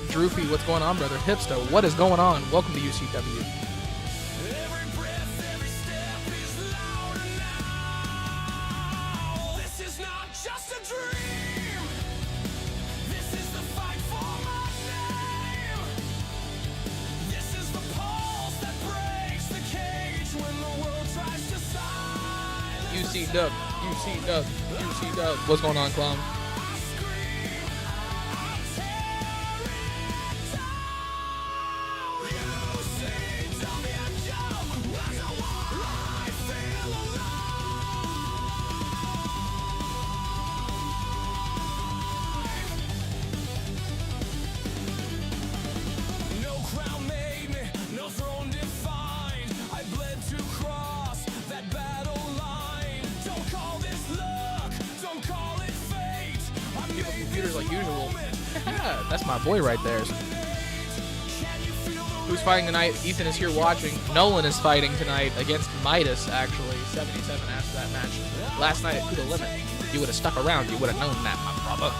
Drewfie, what's going on, brother? Hipster, what is going on? Welcome to UCW. UCW. What's going on, clown? Like usual. That's my boy right there. Who's fighting tonight? Ethan is here watching. Nolan is fighting tonight against Midas, actually. 77 after that match. Last night at To The Limit. You would have stuck around. You would have known that, my brother.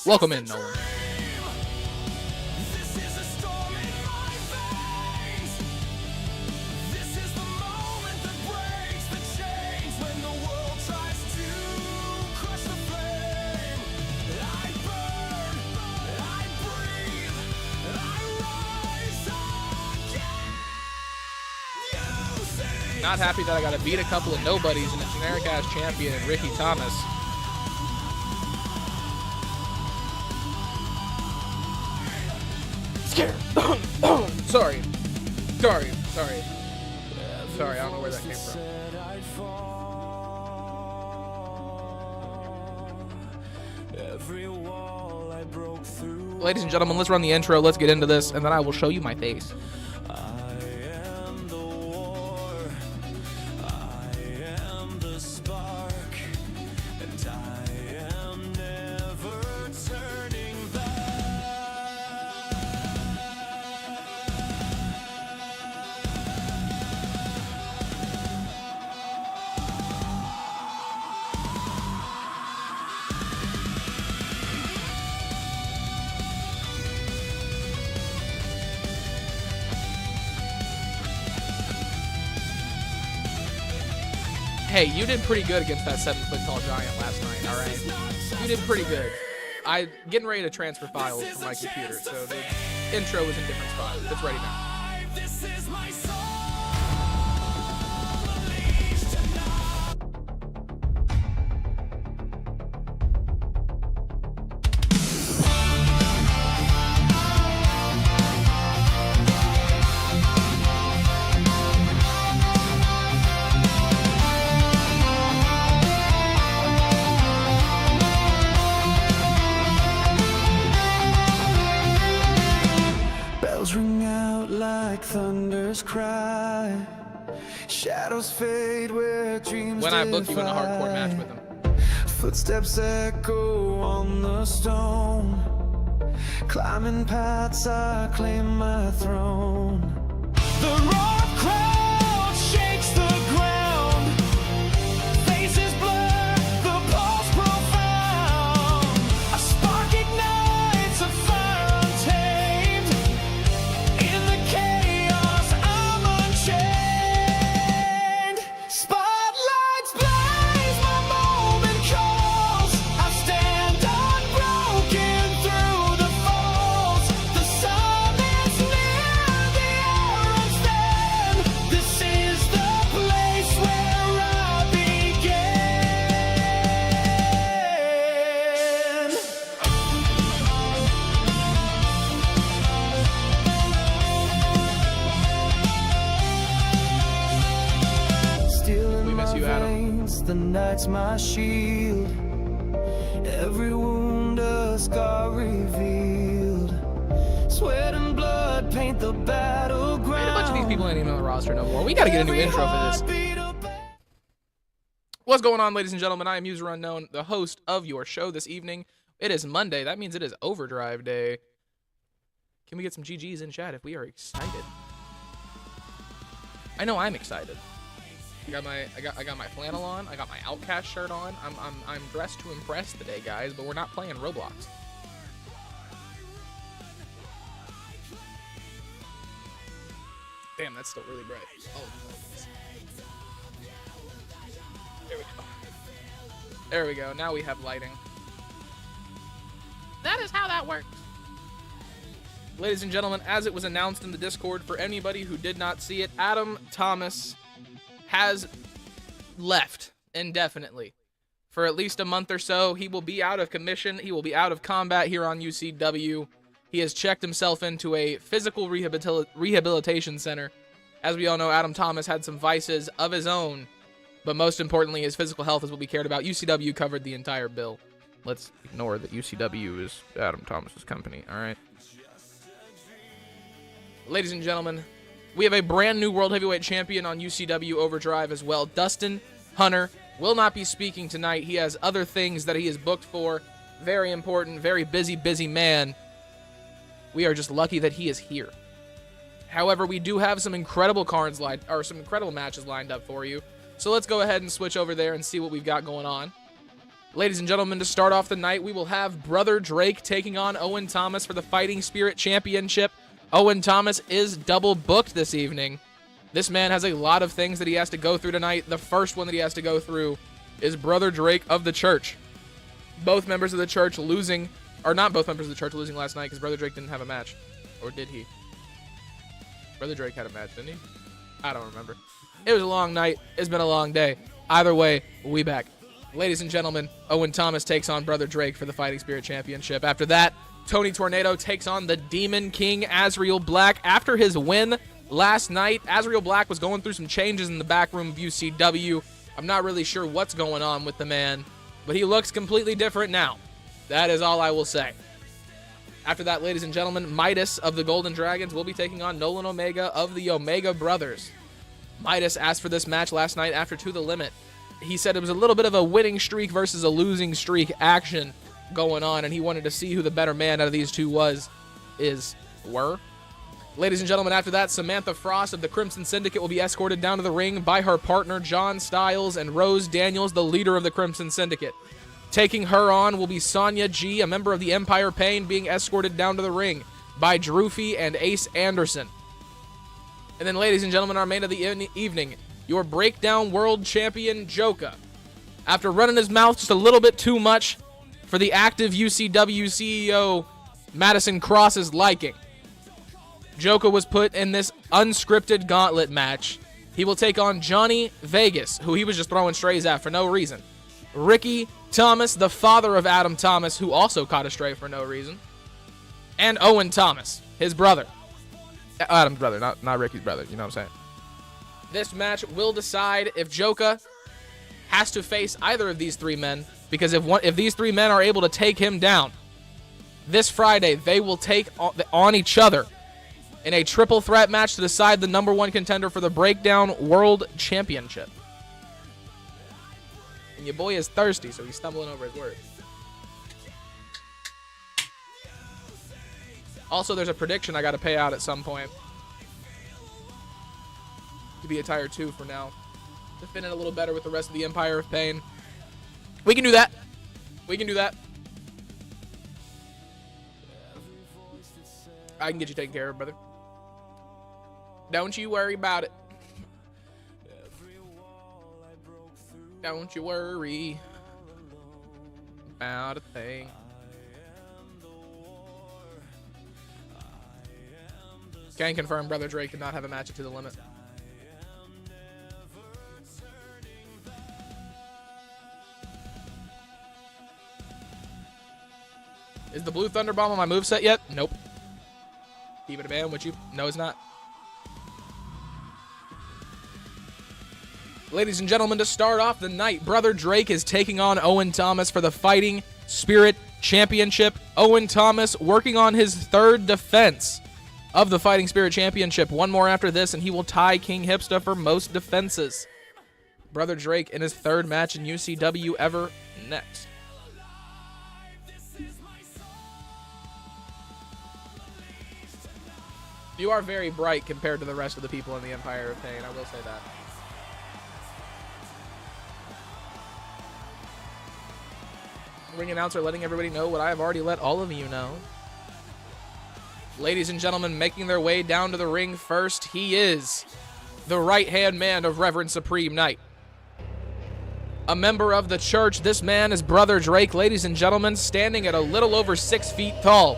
Welcome in, Nolan. Not happy that I got to beat a couple of nobodies and a generic-ass champion in Ricky Thomas. Scared. Sorry, I don't know where that came from. Ladies and gentlemen, let's run the intro. Let's get into this, and then I will show you my face. Hey, you did pretty good against that 7-foot-tall giant last night, all right? You did pretty good. I'm getting ready to transfer files from my computer, so the intro is in different spots. It's ready now. Ring out like thunder's cry. Shadows fade where dreams when I book you in a hardcore match with him. Footsteps echo on the stone. Climbing paths, I claim my throne. The rock crowd shakes the ground. Faces blur, the pulse profound. A spark ignites a fire untamed. In the chaos, I'm unchained. Spotlights blaze, my moment calls. I stand unbroken through the night's my shield. Every wound a scar revealed. Sweat and blood paint the battleground. A bunch of these people ain't even on the roster no more. We gotta get a new intro for this. What's going on, ladies and gentlemen? I am User Unknown, the host of your show this evening. It is Monday. That means it is Overdrive Day. Can we get some GGs in chat if we are excited? I know I'm excited. I got my flannel on. I got my Outcast shirt on. I'm dressed to impress today, guys. But we're not playing Roblox. Damn, that's still really bright. Oh, there we go. There we go. Now we have lighting. That is how that works. Ladies and gentlemen, as it was announced in the Discord, for anybody who did not see it, Adam Thomas has left indefinitely. For at least a month or so, he will be out of commission. He will be out of combat here on UCW. He has checked himself into a physical rehabilitation center. As we all know, Adam Thomas had some vices of his own, but most importantly, his physical health is what we cared about. UCW covered the entire bill. Let's ignore that UCW is Adam Thomas's company, all right? Ladies and gentlemen, we have a brand new World Heavyweight Champion on UCW Overdrive as well. Dustin Hunter will not be speaking tonight. He has other things that he is booked for. Very important, very busy man. We are just lucky that he is here. However, we do have some incredible matches lined up for you. So let's go ahead and switch over there and see what we've got going on. Ladies and gentlemen, to start off the night, we will have Brother Drake taking on Owen Thomas for the Fighting Spirit Championship. Owen Thomas is double booked this evening. This man has a lot of things that he has to go through tonight. The first one that he has to go through is Brother Drake of the Church. Both members of the church losing, or not both members of the church losing last night because Brother Drake didn't have a match. Or did he? Brother Drake had a match, didn't he? I don't remember. It was a long night. It's been a long day. Either way, we back. Ladies and gentlemen, Owen Thomas takes on Brother Drake for the Fighting Spirit Championship. After that, Tony Tornado takes on the Demon King, Azreal Black. After his win last night, Azreal Black was going through some changes in the back room of UCW. I'm not really sure what's going on with the man, but he looks completely different now. That is all I will say. After that, ladies and gentlemen, Midas of the Golden Dragons will be taking on Nolan Omega of the Omega Brothers. Midas asked for this match last night after To The Limit. He said it was a little bit of a winning streak versus a losing streak action going on, and he wanted to see who the better man out of these two were. Ladies and gentlemen, after that, Samantha Frost of the Crimson Syndicate will be escorted down to the ring by her partner, John Styles, and Rose Daniels, the leader of the Crimson Syndicate. Taking her on will be Sonya G, a member of the Empire Pain, being escorted down to the ring by Drewfie and Ace Anderson. And then, ladies and gentlemen, our main of the evening, your Breakdown World Champion, Joka. After running his mouth just a little bit too much for the active UCW CEO Madison Cross's liking, Joka was put in this unscripted gauntlet match. He will take on Johnny Vegas, who he was just throwing strays at for no reason. Ricky Thomas, the father of Adam Thomas, who also caught a stray for no reason. And Owen Thomas, his brother. Adam's brother, not Ricky's brother, you know what I'm saying? This match will decide if Joka has to face either of these three men, because if these three men are able to take him down, this Friday they will take on each other in a triple threat match to decide the number one contender for the Breakdown World Championship. And your boy is thirsty, so he's stumbling over his words. Also, there's a prediction I got to pay out at some point. To be a tier 2 for now. To fit in a little better with the rest of the Empire of Pain. We can do that. We can do that. I can get you taken care of, brother. Don't you worry about it. Don't you worry about a thing. Can confirm Brother Drake did not have a match at To The Limit. Is the blue Thunder Bomb on my moveset yet? Nope. Keep it a man, would you? No, it's not. Ladies and gentlemen, to start off the night, Brother Drake is taking on Owen Thomas for the Fighting Spirit Championship. Owen Thomas working on his third defense of the Fighting Spirit Championship. One more after this, and he will tie King Hipsta for most defenses. Brother Drake in his third match in UCW ever next. You are very bright compared to the rest of the people in the Empire of Pain, I will say that. Ring announcer letting everybody know what I have already let all of you know. Ladies and gentlemen, making their way down to the ring first, he is the right-hand man of Reverend Supreme Knight. A member of the church, this man is Brother Drake, ladies and gentlemen, standing at a little over 6 feet tall.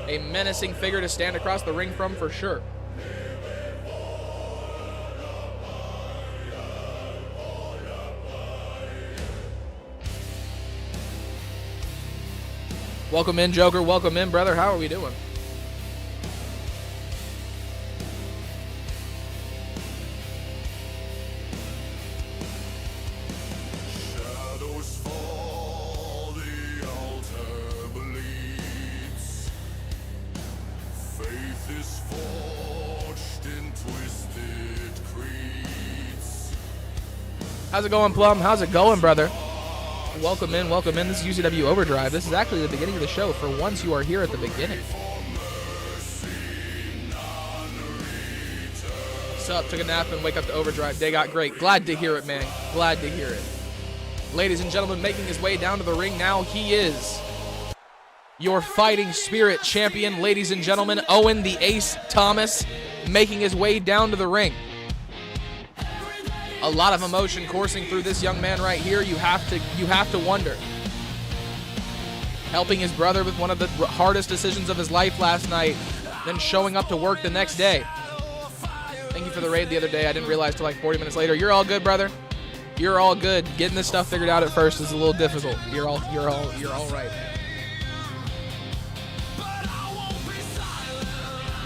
A menacing figure to stand across the ring from for sure. Welcome in, Joker. Welcome in, brother. How are we doing? Shadows fall, the altar bleeds. Faith is forged in twisted creeds. How's it going, Plum? How's it going, brother? Welcome in, welcome in. This is UCW Overdrive. This is actually the beginning of the show. For once, you are here at the beginning. What's up? Took a nap and wake up to Overdrive. Day got great. Glad to hear it, man. Glad to hear it. Ladies and gentlemen, making his way down to the ring now, he is your Fighting Spirit champion. Ladies and gentlemen, Owen the Ace Thomas making his way down to the ring. A lot of emotion coursing through this young man right here. You have to wonder. Helping his brother with one of the hardest decisions of his life last night, then showing up to work the next day. Thank you for the raid the other day. I didn't realize till like 40 minutes later. You're all good, brother. You're all good. Getting this stuff figured out at first is a little difficult. You're all right, man.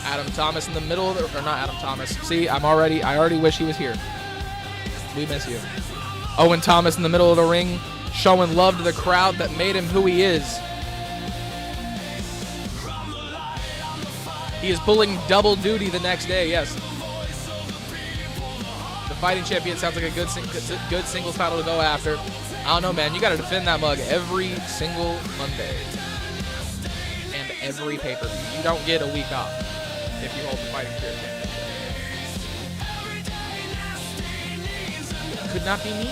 Adam Thomas in the middle of the, or not Adam Thomas. See, I already wish he was here. We miss you. Owen Thomas in the middle of the ring, showing love to the crowd that made him who he is. He is pulling double duty the next day, yes. The Fighting Champion sounds like a good singles title to go after. I don't know, man. You got to defend that mug every single Monday. And every pay-per-view. You don't get a week off if you hold the Fighting Spirit Championship. Could not be me.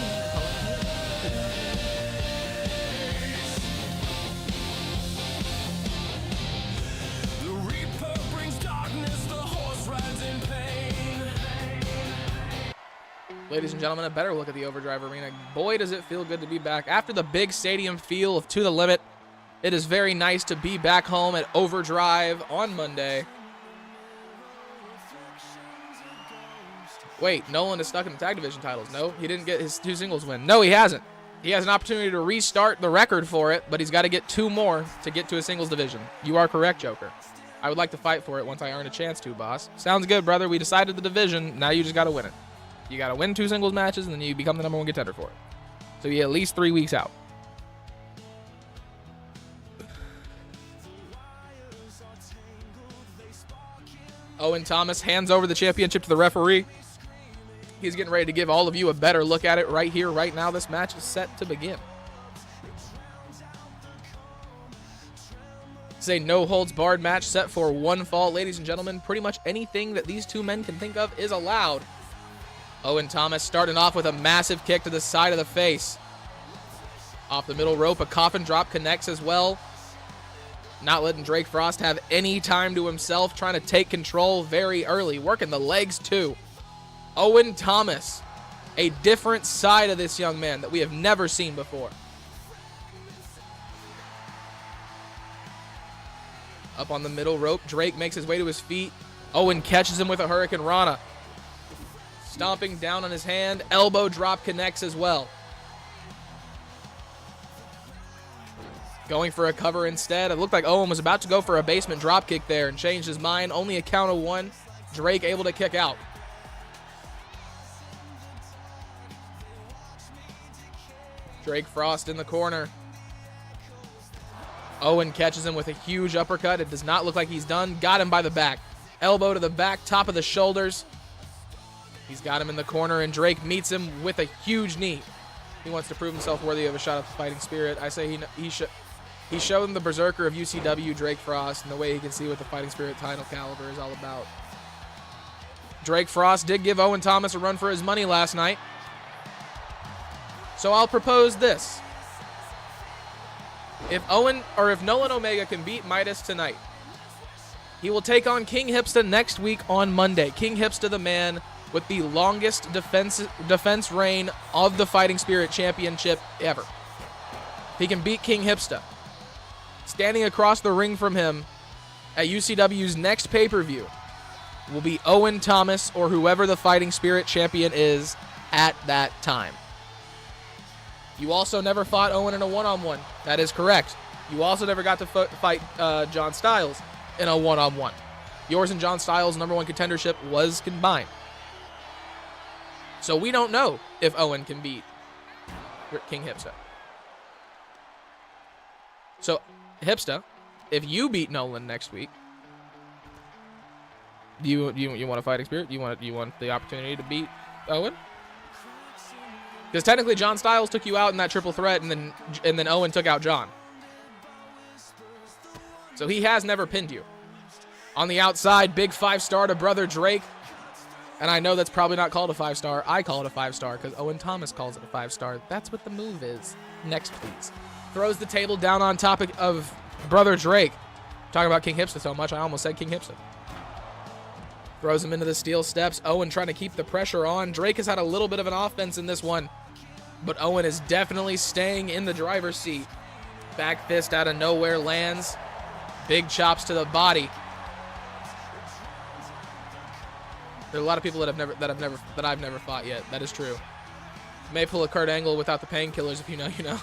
The Reaper brings darkness, the horse rides in pain. Ladies and gentlemen, a better look at the Overdrive Arena. Boy, does it feel good to be back. After the big stadium feel of To The Limit, it is very nice to be back home at Overdrive on Monday. Wait, Nolan is stuck in the tag division titles. No, he didn't get his 2 singles win. No, he hasn't. He has an opportunity to restart the record for it, but he's got to get 2 more to get to a singles division. You are correct, Joker. I would like to fight for it once I earn a chance to, boss. Sounds good, brother. We decided the division. Now you just got to win it. You got to win 2 singles matches, and then you become the #1 contender for it. So you're at least 3 weeks out. Owen Thomas hands over the championship to the referee. He's getting ready to give all of you a better look at it right here, right now. This match is set to begin. It's a no-holds-barred match set for 1 fall. Ladies and gentlemen, pretty much anything that these 2 men can think of is allowed. Owen Thomas starting off with a massive kick to the side of the face. Off the middle rope, a coffin drop connects as well. Not letting Drake Frost have any time to himself, trying to take control very early. Working the legs, too. Owen Thomas, a different side of this young man that we have never seen before. Up on the middle rope, Drake makes his way to his feet. Owen catches him with a Hurricane Rana. Stomping down on his hand, elbow drop connects as well. Going for a cover instead. It looked like Owen was about to go for a basement drop kick there and changed his mind. Only a count of 1. Drake able to kick out. Drake Frost in the corner. Owen catches him with a huge uppercut. It does not look like he's done. Got him by the back. Elbow to the back, top of the shoulders. He's got him in the corner, and Drake meets him with a huge knee. He wants to prove himself worthy of a shot at the fighting spirit. I say he showed him the berserker of UCW, Drake Frost, and the way he can see what the fighting spirit title caliber is all about. Drake Frost did give Owen Thomas a run for his money last night. So I'll propose this. If Nolan Omega can beat Midas tonight, he will take on King Hipsta next week on Monday. King Hipsta, the man with the longest defense reign of the Fighting Spirit Championship ever. If he can beat King Hipsta, standing across the ring from him at UCW's next pay-per-view will be Owen Thomas or whoever the Fighting Spirit Champion is at that time. You also never fought Owen in a one-on-one. That is correct. You also never got to fight John Styles in a one-on-one. Yours and John Styles' #1 contendership was combined. So we don't know if Owen can beat King Hipsta. So, Hipsta, if you beat Nolan next week, do you want a fighting spirit? You want the opportunity to beat Owen? Because technically John Styles took you out in that triple threat, and then Owen took out John. So he has never pinned you. On the outside, big 5-star to Brother Drake. And I know that's probably not called a 5-star. I call it a 5-star because Owen Thomas calls it a 5-star. That's what the move is. Next, please. Throws the table down on top of Brother Drake. Talking about King Hipsta so much, I almost said King Hipsta. Throws him into the steel steps. Owen trying to keep the pressure on. Drake has had a little bit of an offense in this one, but Owen is definitely staying in the driver's seat. Back fist out of nowhere lands. Big chops to the body. There are a lot of people that I've never fought yet. That is true. May pull a Kurt Angle without the painkillers. If you know, you know.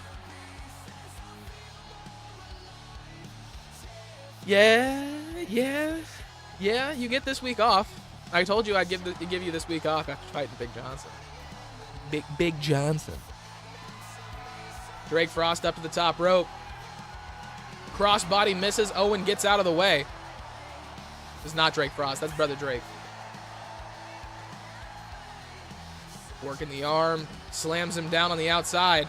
Yeah. You get this week off. I told you I'd give you this week off after fighting Big Johnson. Big Johnson. Drake Frost up to the top rope. Crossbody misses. Owen gets out of the way. It's not Drake Frost. That's Brother Drake. Working the arm. Slams him down on the outside.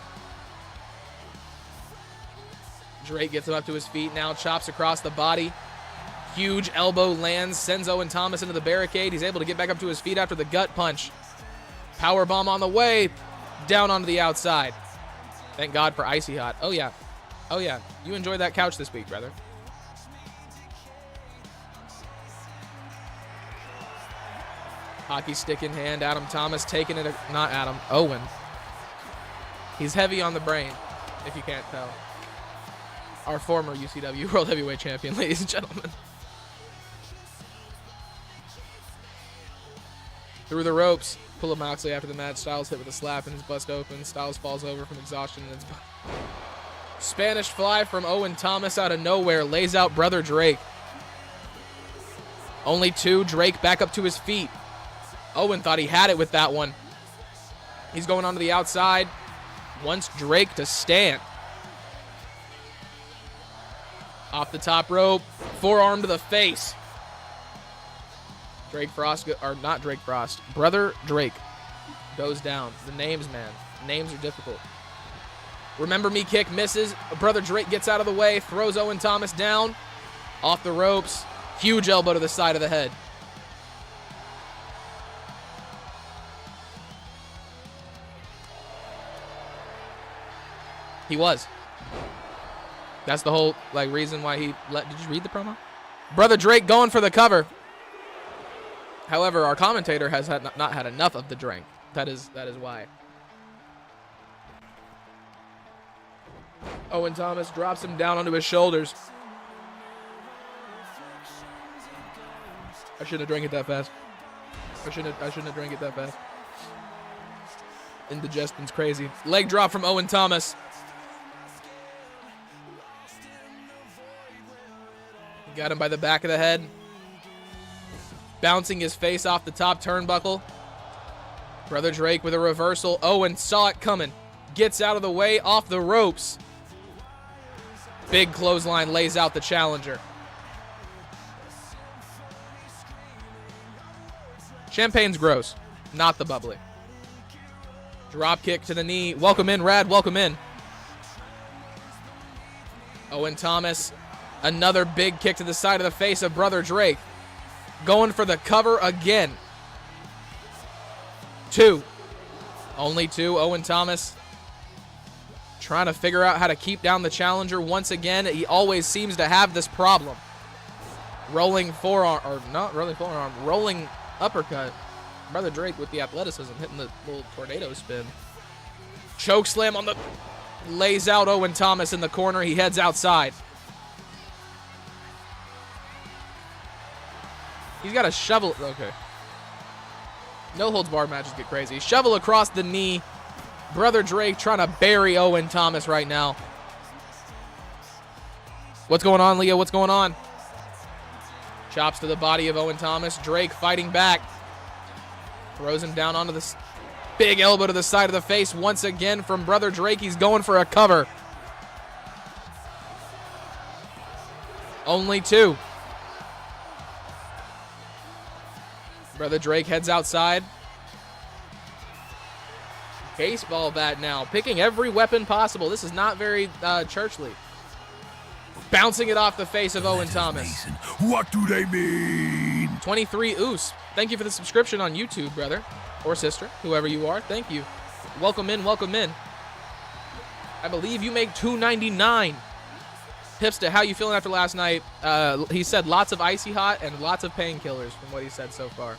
Drake gets him up to his feet now. Chops across the body. Huge elbow lands. Sends Owen Thomas into the barricade. He's able to get back up to his feet after the gut punch. Powerbomb on the way. Down onto the outside. Thank God for Icy Hot. Oh, yeah. You enjoyed that couch this week, brother. Hockey stick in hand. Adam Thomas taking it. Not Adam. Owen. He's heavy on the brain, if you can't tell. Our former UCW World Heavyweight Champion, ladies and gentlemen. Through the ropes. Pull up Moxley after the match. Styles hit with a slap and his bust open. Styles falls over from exhaustion. And Spanish fly from Owen Thomas out of nowhere. Lays out Brother Drake. Only two. Drake back up to his feet. Owen thought he had it with that one. He's going onto the outside. Wants Drake to stand. Off the top rope. Forearm to the face. Drake Frost, or not Drake Frost. Brother Drake goes down. The names, man. Names are difficult. Remember me kick misses. Brother Drake gets out of the way. Throws Owen Thomas down. Off the ropes. Huge elbow to the side of the head. He was. That's the whole reason why he let. Did you read the promo? Brother Drake going for the cover. However, our commentator has not had enough of the drink. That is why. Owen Thomas drops him down onto his shoulders. I shouldn't have drank it that fast. I shouldn't have drank it that fast. Indigestion's crazy. Leg drop from Owen Thomas. Got him by the back of the head. Bouncing his face off the top turnbuckle. Brother Drake with a reversal. Owen saw it coming. gets out of the way off the ropes. Big clothesline lays out the challenger. Champagne's gross, not the bubbly. Drop kick to the knee. Welcome in, Rad. Welcome in. Owen Thomas, another big kick to the side of the face of Brother Drake. Going for the cover again. 2. Only 2. Owen Thomas trying to figure out how to keep down the challenger once again. He always seems to have this problem. Rolling forearm, or not rolling forearm, rolling uppercut. Brother Drake with the athleticism, hitting the little tornado spin. Choke slam on the... Lays out Owen Thomas in the corner. He heads outside. He's got a shovel. Okay. No holds barred matches get crazy. Shovel across the knee. Brother Drake trying to bury Owen Thomas right now. What's going on, Leah? What's going on? Chops to the body of Owen Thomas. Drake fighting back. Throws him down onto the big elbow to the side of the face once again from Brother Drake. He's going for a cover. Only 2. Brother Drake heads outside. Baseball bat now, picking every weapon possible. This is not very churchly. Bouncing it off the face of Owen Thomas. What do they mean? 23 Oos. Thank you for the subscription on YouTube, brother. Or sister, whoever you are. Thank you. Welcome in, welcome in. I believe you make $2.99. Pipsta, how you feeling after last night? He said lots of icy hot and lots of painkillers from what he said so far.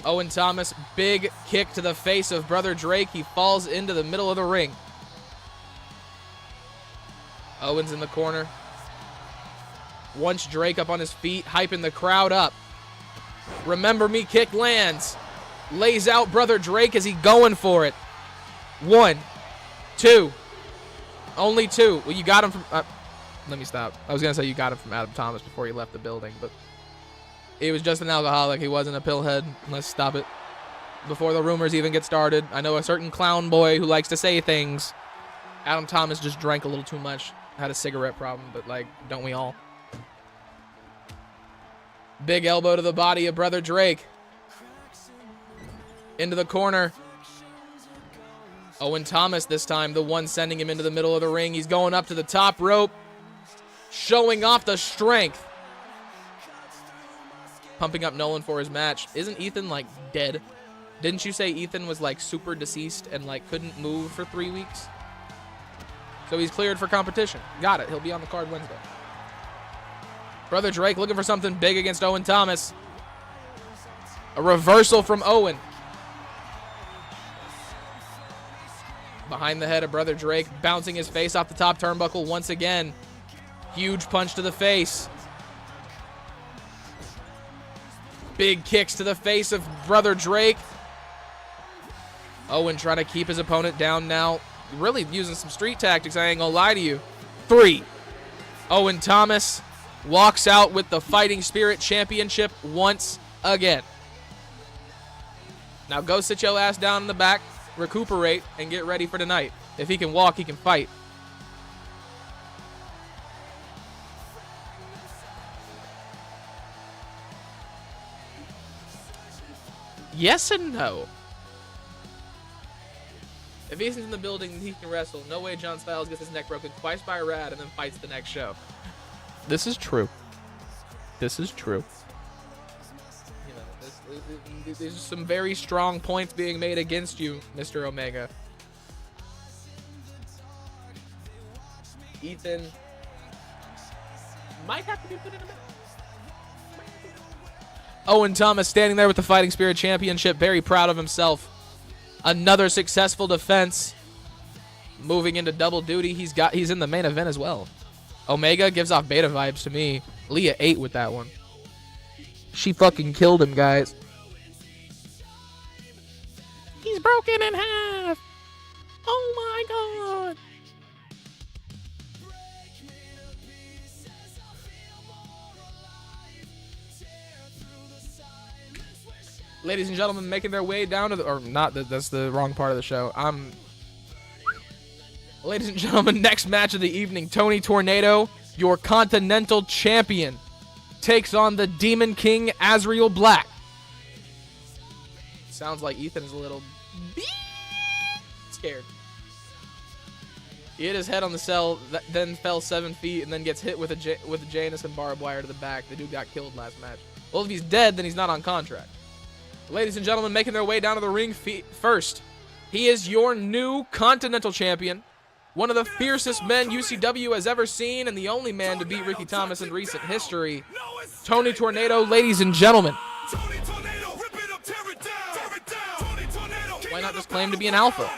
Owen Thomas, big kick to the face of Brother Drake. He falls into the middle of the ring. Owen's in the corner. Wants Drake up on his feet, hyping the crowd up. Remember me kick lands. Lays out Brother Drake as he going for it. 1, 2. Only 2. Well, you got him from... let me stop. I was going to say you got him from Adam Thomas before he left the building, but... He was just an alcoholic. He wasn't a pillhead. Let's stop it. Before the rumors even get started, I know a certain clown boy who likes to say things. Adam Thomas just drank a little too much. Had a cigarette problem, but, like, don't we all? Big elbow to the body of Brother Drake. Into the corner. Owen Thomas this time, the one sending him into the middle of the ring. He's going up to the top rope. Showing off the strength. Pumping up Nolan for his match. Isn't Ethan, like, dead? Didn't you say Ethan was, like, super deceased and, like, couldn't move for 3 weeks? So he's cleared for competition. Got it. He'll be on the card Wednesday. Brother Drake looking for something big against Owen Thomas. A reversal from Owen. Behind the head of Brother Drake, bouncing his face off the top turnbuckle once again. Huge punch to the face. Big kicks to the face of Brother Drake. Owen trying to keep his opponent down now. Really using some street tactics, I ain't gonna lie to you. 3. Owen Thomas walks out with the Fighting Spirit Championship once again. Now go sit your ass down in the back, recuperate, and get ready for tonight. If he can walk, he can fight. Yes and no. If Ethan's in the building, he can wrestle. No way John Styles gets his neck broken twice by a rat and then fights the next show. This is true. This is true. You know, there's some very strong points being made against you, Mr. Omega. Ethan might have to be put in a match. Owen Thomas standing there with the Fighting Spirit Championship, very proud of himself. Another successful defense. Moving into double duty. He's in the main event as well. Omega gives off beta vibes to me. Leah ate with that one. She fucking killed him, guys. He's broken in half. Oh my god. Ladies and gentlemen, making their way down to the... Or not, that's the wrong part of the show. Ladies and gentlemen, next match of the evening, Tony Tornado, your Continental Champion, takes on the Demon King, Azreal Black. Sounds like Ethan is a little scared. He hit his head on the cell, then fell 7 feet, and then gets hit with a Janus and barbed wire to the back. The dude got killed last match. Well, if he's dead, then he's not on contract. Ladies and gentlemen, making their way down to the ring first, he is your new Continental Champion, one of the fiercest men UCW has ever seen, and the only man to beat Ricky Thomas in recent history, Tony Tornado, ladies and gentlemen. Why not just claim to be an alpha?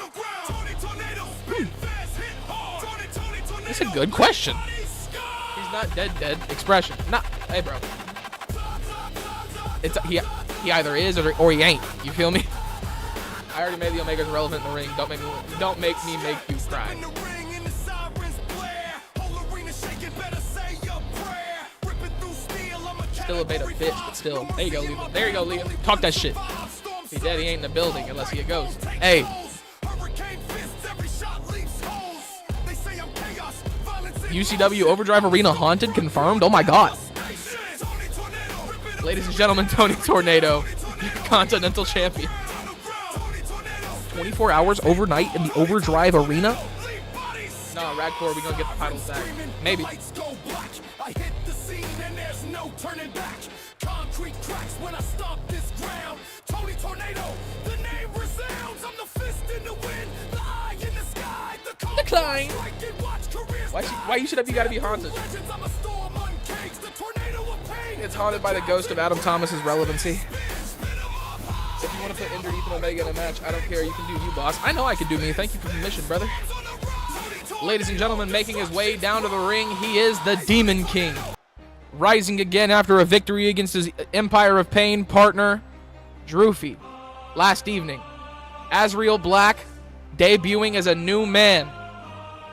That's a good question. He's not dead expression. Nah, hey bro. It's he either is or he ain't. You feel me? I already made the Omegas relevant in the ring. Don't make me make you cry. Still a beta bitch, but still. There you go, Liam. There you go, Liam. Talk that shit. He's dead, he ain't in the building unless he a ghost. Hey. UCW Overdrive Arena haunted, confirmed. Oh my god. Ladies and gentlemen, Tony Tornado, your Continental Champion. 24 hours overnight in the Overdrive Arena? Nah, Radcore, we gonna get the titles back. Maybe. Decline. Why you should have you gotta be haunted? It's haunted by the ghost of Adam Thomas's relevancy. If you want to put injured Ethan Omega in a match, I don't care. You can do you, boss. I know I can do me. Thank you for the permission, brother. Ladies and gentlemen, making his way down to the ring, he is the Demon King. Rising again after a victory against his Empire of Pain partner, Drewfie. Last evening, Azreal Black debuting as a new man.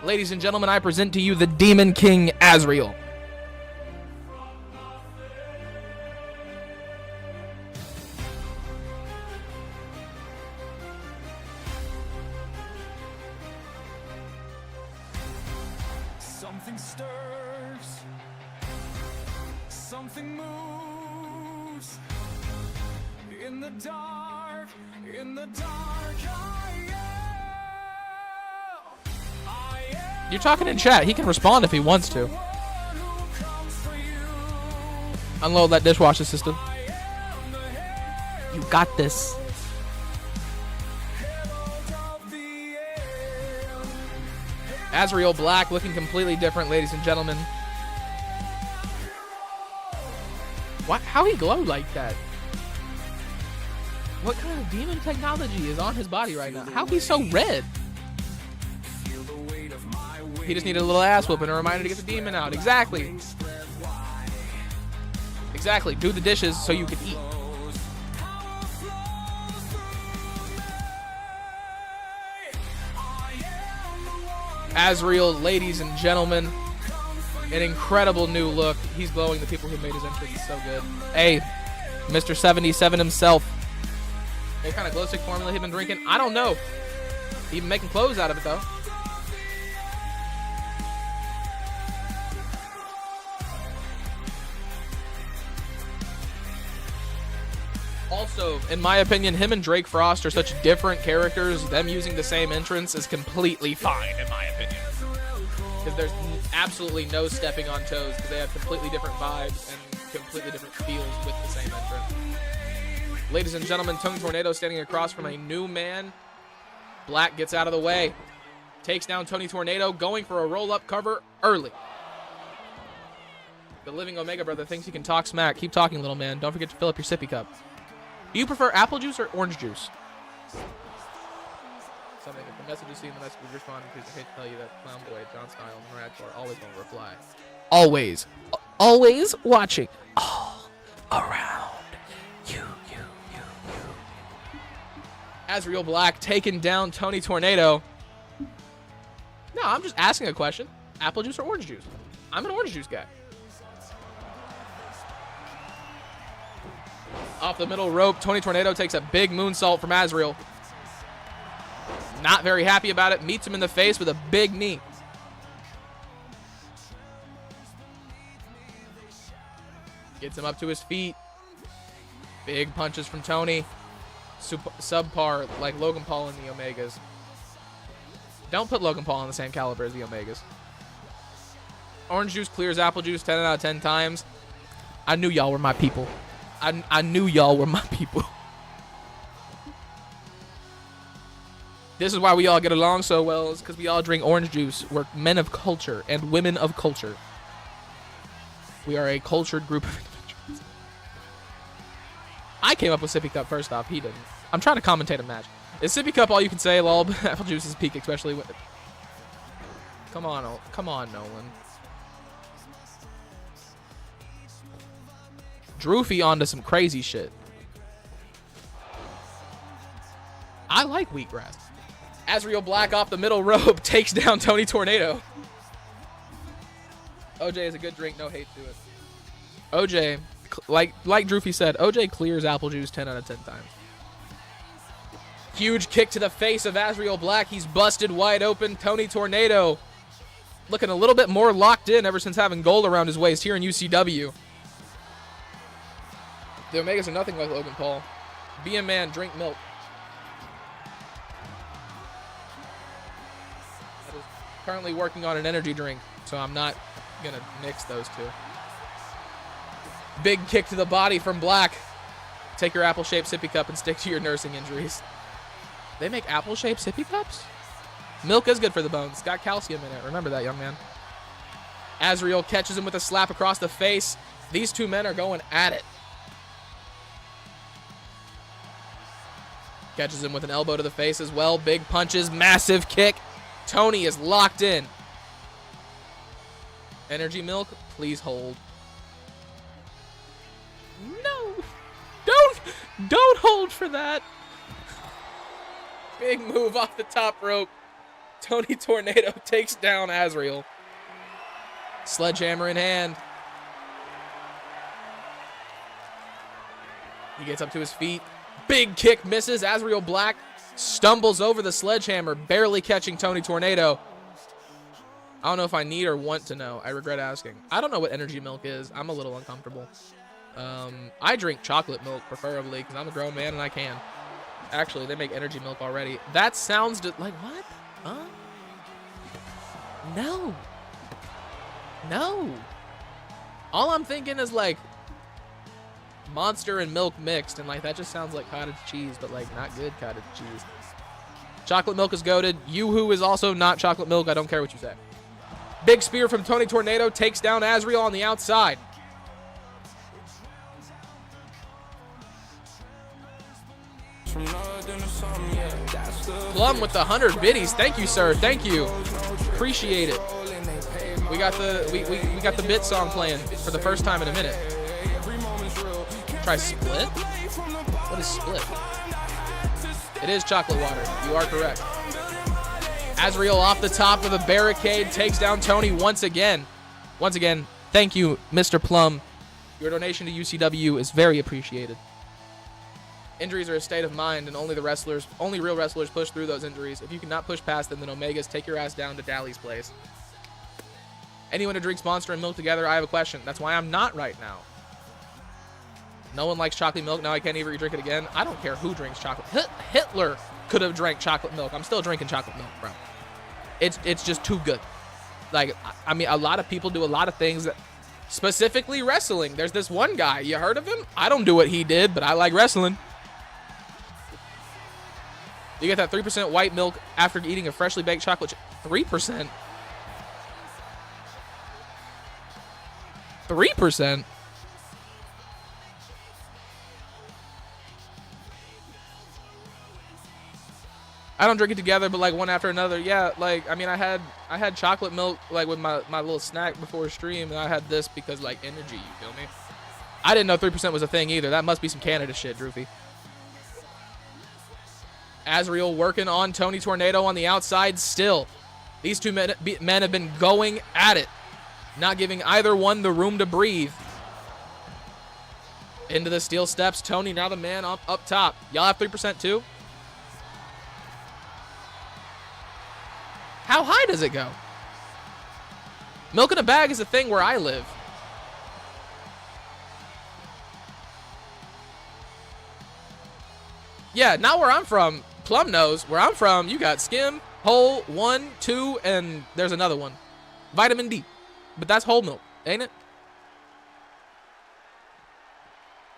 Ladies and gentlemen, I present to you the Demon King, Azreal. Something stirs, something moves, in the dark, You're talking in chat. He can respond if he wants to. Unload that dishwasher system. You got this. Azreal Black looking completely different, ladies and gentlemen. What? How he glowed like that? What kind of demon technology is on his body right now? How he's so red? He just needed a little ass whooping, a reminder to get the demon out. Exactly. Exactly. Do the dishes so you can eat. Azreal, ladies and gentlemen, an incredible new look. He's glowing. The people who made his entrance is so good. Hey, Mr. 77 himself. What kind of glow stick formula he been drinking? I don't know. He been making clothes out of it though. Also, in my opinion, him and Drake Frost are such different characters. Them using the same entrance is completely fine, in my opinion. Because there's absolutely no stepping on toes, because they have completely different vibes and completely different feels with the same entrance. Ladies and gentlemen, Tony Tornado standing across from a new man. Black gets out of the way. Takes down Tony Tornado, going for a roll-up cover early. The living Omega brother thinks he can talk smack. Keep talking, little man. Don't forget to fill up your sippy cup. Do you prefer apple juice or orange juice? Something. If the message is seen, the message will respond. Please, I hate to tell you that Clown Boy, John Style, and Radcore always going to reply. Always. Always watching. All around. You. Azreal Black taking down Tony Tornado. No, I'm just asking a question. Apple juice or orange juice? I'm an orange juice guy. Off the middle rope, Tony Tornado takes a big moonsault from Azreal. Not very happy about it. Meets him in the face with a big knee. Gets him up to his feet. Big punches from Tony. Subpar, like Logan Paul and the Omegas. Don't put Logan Paul on the same caliber as the Omegas. Orange juice clears apple juice 10 out of 10 times. I knew y'all were my people. I knew y'all were my people. This is why we all get along so well, is because we all drink orange juice. We're men of culture and women of culture. We are a cultured group of individuals. I came up with Sippy Cup first off. He didn't. I'm trying to commentate a match. Is Sippy Cup all you can say? Lol, apple juice is peak, especially with... Come on, Nolan. Drewfie onto some crazy shit. I like wheatgrass. Azreal Black off the middle rope takes down Tony Tornado. OJ is a good drink, no hate to it. OJ, like Drewfie said, OJ clears apple juice 10 out of 10 times. Huge kick to the face of Azreal Black. He's busted wide open. Tony Tornado looking a little bit more locked in ever since having gold around his waist here in UCW. The Omegas are nothing like Logan Paul. Be a man, drink milk. I was currently working on an energy drink, so I'm not going to mix those two. Big kick to the body from Black. Take your apple-shaped sippy cup and stick to your nursing injuries. They make apple-shaped sippy cups? Milk is good for the bones. It's got calcium in it. Remember that, young man. Azreal catches him with a slap across the face. These two men are going at it. Catches him with an elbow to the face as well. Big punches, massive kick. Tony is locked in. Energy milk, please hold. No. Don't hold for that. Big move off the top rope. Tony Tornado takes down Azreal. Sledgehammer in hand. He gets up to his feet. Big kick misses. Azreal Black stumbles over the sledgehammer, barely catching Tony Tornado. I don't know if I need or want to know. I regret asking. I don't know what energy milk is. I'm a little uncomfortable. I drink chocolate milk, preferably, because I'm a grown man and I can. Actually, they make energy milk already. That sounds like what? Huh? No. No. All I'm thinking is like Monster and milk mixed, and like that just sounds like cottage cheese, but like not good cottage cheese. Chocolate milk is goated. Yoo-hoo is also not chocolate milk. I don't care what you say. Big spear from Tony Tornado takes down Azreal on the outside. Plum with the 100 biddies. Thank you, sir. Thank you. Appreciate it. We got the bit song playing for the first time in a minute. Try split? What is split? It is chocolate water. You are correct. Azreal off the top of the barricade takes down Tony once again. Once again, thank you, Mr. Plum. Your donation to UCW is very appreciated. Injuries are a state of mind, and only real wrestlers push through those injuries. If you cannot push past them, then Omegas, take your ass down to Dally's place. Anyone who drinks Monster and milk together, I have a question. That's why I'm not right now. No one likes chocolate milk. Now I can't even drink it again. I don't care who drinks chocolate. Hitler could have drank chocolate milk. I'm still drinking chocolate milk, bro. It's just too good. Like, I mean, a lot of people do a lot of things that, specifically wrestling. There's this one guy. You heard of him? I don't do what he did, but I like wrestling. You get that 3% white milk after eating a freshly baked chocolate 3%? 3%? I don't drink it together, but like one after another. Yeah, like I mean, I had chocolate milk like with my little snack before stream, and I had this because like energy. You feel me? I didn't know 3% was a thing either. That must be some Canada shit, Drewfie. Azreal working on Tony Tornado on the outside still. These two men have been going at it, not giving either one the room to breathe. Into the steel steps, Tony now the man up top. Y'all have 3% too? How high does it go? Milk in a bag is a thing where I live. Yeah, not where I'm from. Plum knows. Where I'm from, you got skim, whole, 1, 2, and there's another one. Vitamin D. But that's whole milk, ain't it?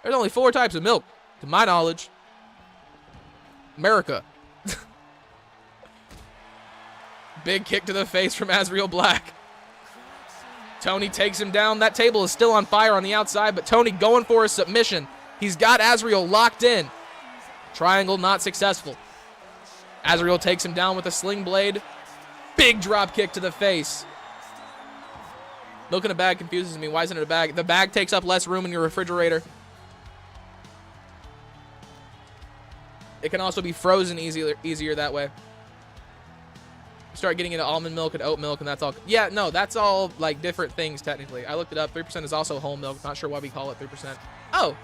There's only 4 types of milk, to my knowledge. America. Big kick to the face from Azreal Black. Tony takes him down. That table is still on fire on the outside, but Tony going for a submission. He's got Azreal locked in. Triangle not successful. Azreal takes him down with a sling blade. Big drop kick to the face. Milk in a bag confuses me. Why isn't it a bag? The bag takes up less room in your refrigerator. It can also be frozen easier that way. Start getting into almond milk and oat milk, and that's all. Yeah, no, that's all like different things technically. I looked it up. 3% is also whole milk. Not sure why we call it 3%. Oh.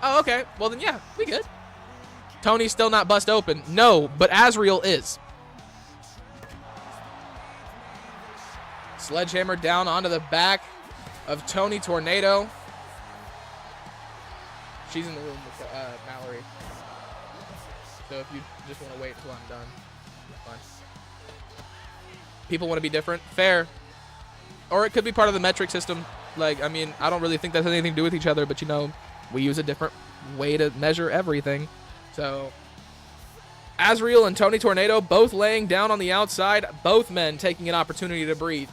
Oh, okay. Well then, yeah, we good. Tony's still not bust open. No, but Azreal is. Sledgehammer down onto the back of Tony Tornado. She's in the room with Mallory. So if you just want to wait until I'm done, that's fine. People want to be different. Fair. Or it could be part of the metric system. Like, I mean, I don't really think that has anything to do with each other, but you know, we use a different way to measure everything. So, Azreal and Tony Tornado both laying down on the outside. Both men taking an opportunity to breathe.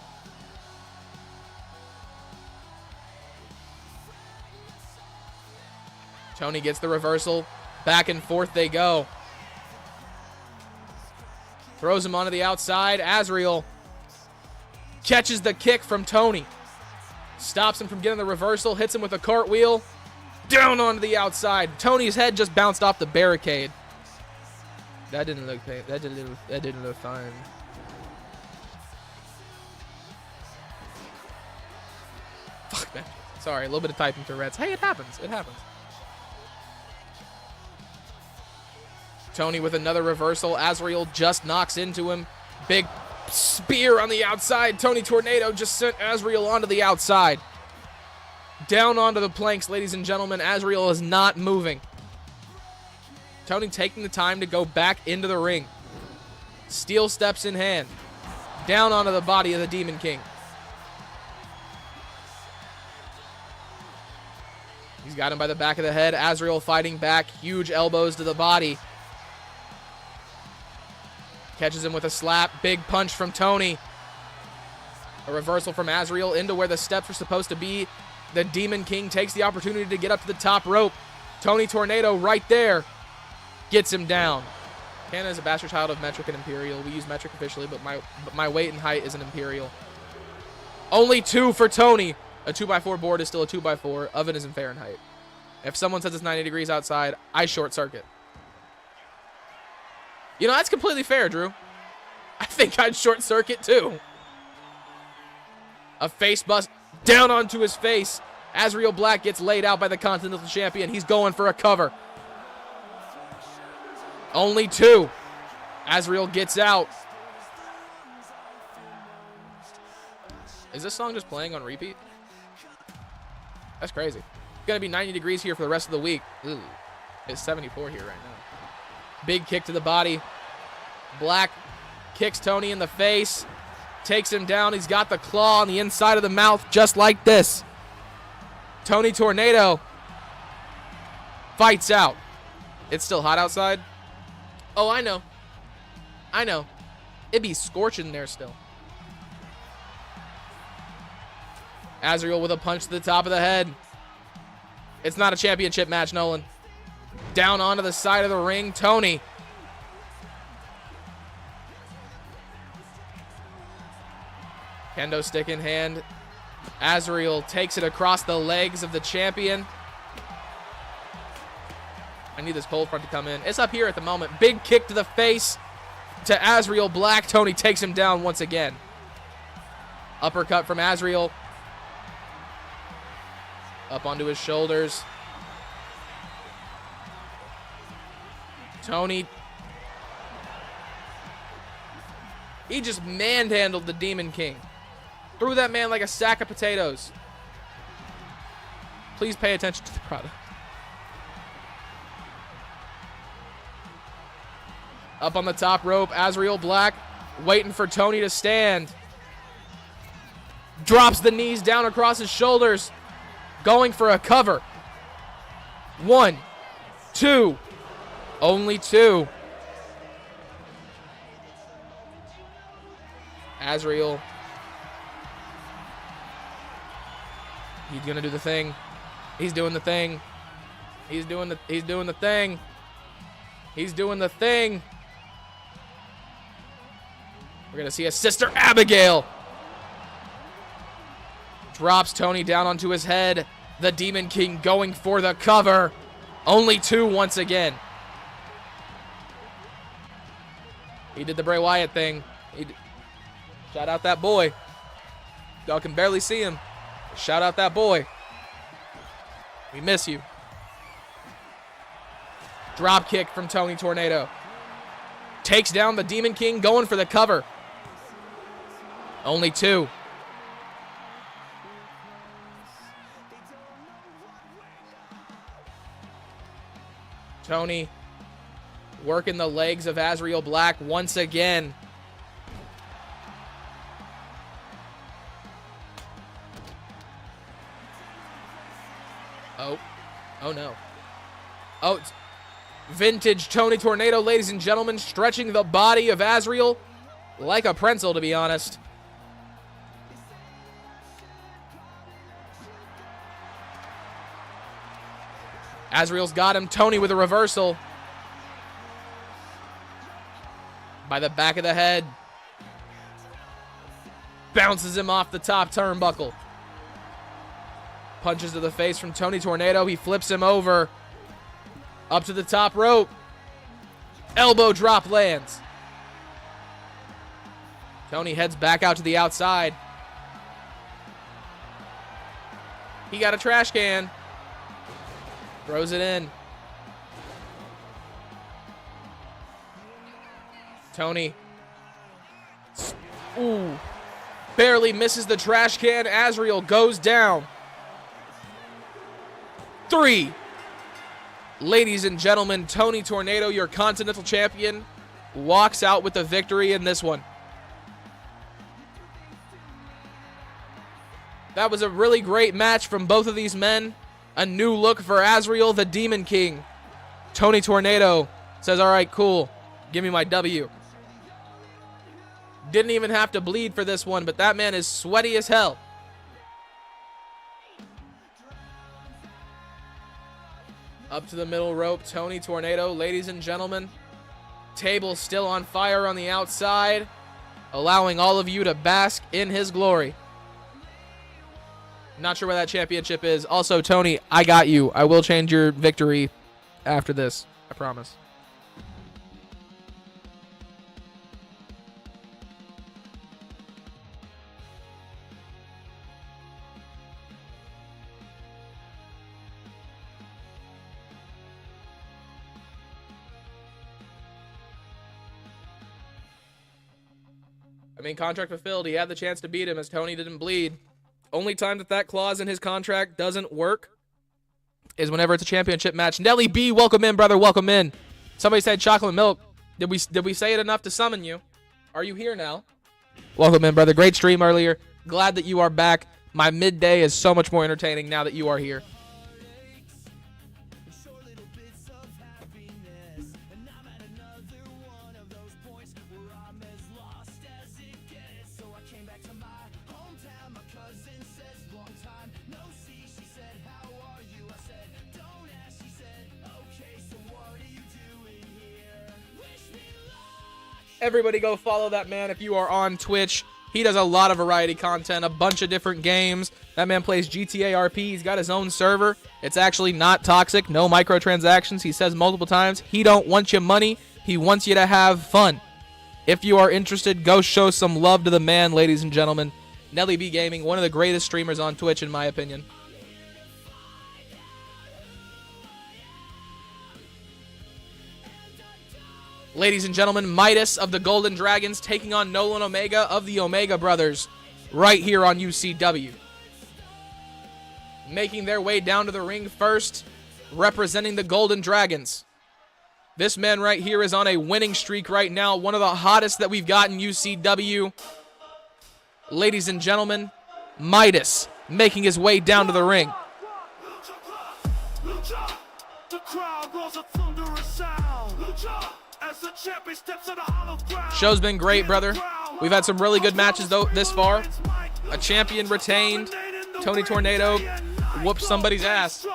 Tony gets the reversal. Back and forth they go. Throws him onto the outside. Azreal catches the kick from Tony. Stops him from getting the reversal. Hits him with a cartwheel. Down onto the outside. Tony's head just bounced off the barricade. That didn't look fine. Fuck, man. Sorry, a little bit of typing Tourette's. Hey, it happens. It happens. Tony with another reversal. Azreal just knocks into him. Big spear on the outside. Tony Tornado just sent Azreal onto the outside. Down onto the planks, ladies and gentlemen. Azreal is not moving. Tony taking the time to go back into the ring. Steel steps in hand. Down onto the body of the Demon King. He's got him by the back of the head. Azreal fighting back. Huge elbows to the body. Catches him with a slap. Big punch from Tony. A reversal from Azreal into where the steps are supposed to be. The Demon King takes the opportunity to get up to the top rope. Tony Tornado right there. Gets him down. Canada is a bastard child of metric and imperial. We use metric officially, but my weight and height is an imperial. Only 2 for Tony. A 2x4 board is still a 2x4. Oven is in Fahrenheit. If someone says it's 90 degrees outside, I short circuit. You know, that's completely fair, Drew. I think I'd short circuit too. A face bust down onto his face. Azreal Black gets laid out by the Continental Champion. He's going for a cover. Only 2. Azreal gets out. Is this song just playing on repeat? That's crazy. It's going to be 90 degrees here for the rest of the week. Ooh, it's 74 here right now. Big kick to the body. Black kicks Tony in the face. Takes him down. He's got the claw on the inside of the mouth just like this. Tony Tornado fights out. It's still hot outside. Oh, I know. I know. It'd be scorching there still. Azreal with a punch to the top of the head. It's not a championship match, Nolan. Down onto the side of the ring, Tony. Kendo stick in hand. Azreal takes it across the legs of the champion. I need this cold front to come in. It's up here at the moment. Big kick to the face to Azreal Black. Tony takes him down once again. Uppercut from Azreal. Up onto his shoulders. He just manhandled the Demon King. Threw that man like a sack of potatoes. Please pay attention to the product. Up on the top rope, Azreal Black waiting for Tony to stand. Drops the knees down across his shoulders. Going for a cover. 1, 2. Only 2. Azreal. He's gonna do the thing. He's doing the thing. He's doing the thing. He's doing the thing. We're gonna see a Sister Abigail. Drops Tony down onto his head. The Demon King going for the cover. Only 2 once again. He did the Bray Wyatt thing. Shout out that boy. Y'all can barely see him. Shout out that boy. We miss you. Drop kick from Tony Tornado. Takes down the Demon King, going for the cover. Only 2. Tony working the legs of Azreal Black once again. Oh no. Oh, it's vintage Tony Tornado, ladies and gentlemen, stretching the body of Azreal like a pretzel, to be honest. Azreal's got him. Tony with a reversal. By the back of the head. Bounces him off the top turnbuckle. Punches to the face from Tony Tornado. He flips him over. Up to the top rope. Elbow drop lands. Tony heads back out to the outside. He got a trash can. Throws it in. Tony. Ooh. Barely misses the trash can. Azreal goes down. 3. Ladies and gentlemen, Tony Tornado, your Continental Champion, walks out with the victory in this one. That was a really great match from both of these men. A new look for Azreal, the Demon King. Tony Tornado says, all right, cool. Give me my W. Didn't even have to bleed for this one, but that man is sweaty as hell. Up to the middle rope, Tony Tornado, ladies and gentlemen. Table still on fire on the outside, allowing all of you to bask in his glory. Not sure where that championship is. Also, Tony, I got you. I will change your victory after this. I promise. I mean, contract fulfilled. He had the chance to beat him as Tony didn't bleed. Only time that clause in his contract doesn't work is whenever it's a championship match. Nelly B, welcome in, brother. Welcome in. Somebody said chocolate milk. Did we say it enough to summon you? Are you here now? Welcome in, brother. Great stream earlier. Glad that you are back. My midday is so much more entertaining now that you are here. Everybody go follow that man if you are on Twitch. He does a lot of variety content, a bunch of different games. That man plays GTA RP. He's got his own server. It's actually not toxic, no microtransactions. He says multiple times, he don't want your money. He wants you to have fun. If you are interested, go show some love to the man, ladies and gentlemen. Nelly B Gaming, one of the greatest streamers on Twitch, in my opinion. Ladies and gentlemen, Midas of the Golden Dragons taking on Nolan Omega of the Omega Brothers right here on UCW. Making their way down to the ring first, representing the Golden Dragons. This man right here is on a winning streak right now, one of the hottest that we've got in UCW. Ladies and gentlemen, Midas making his way down to the ring. Show's been great, brother. We've had some really good matches though this far. A champion retained. Tony Tornado whooped somebody's ass.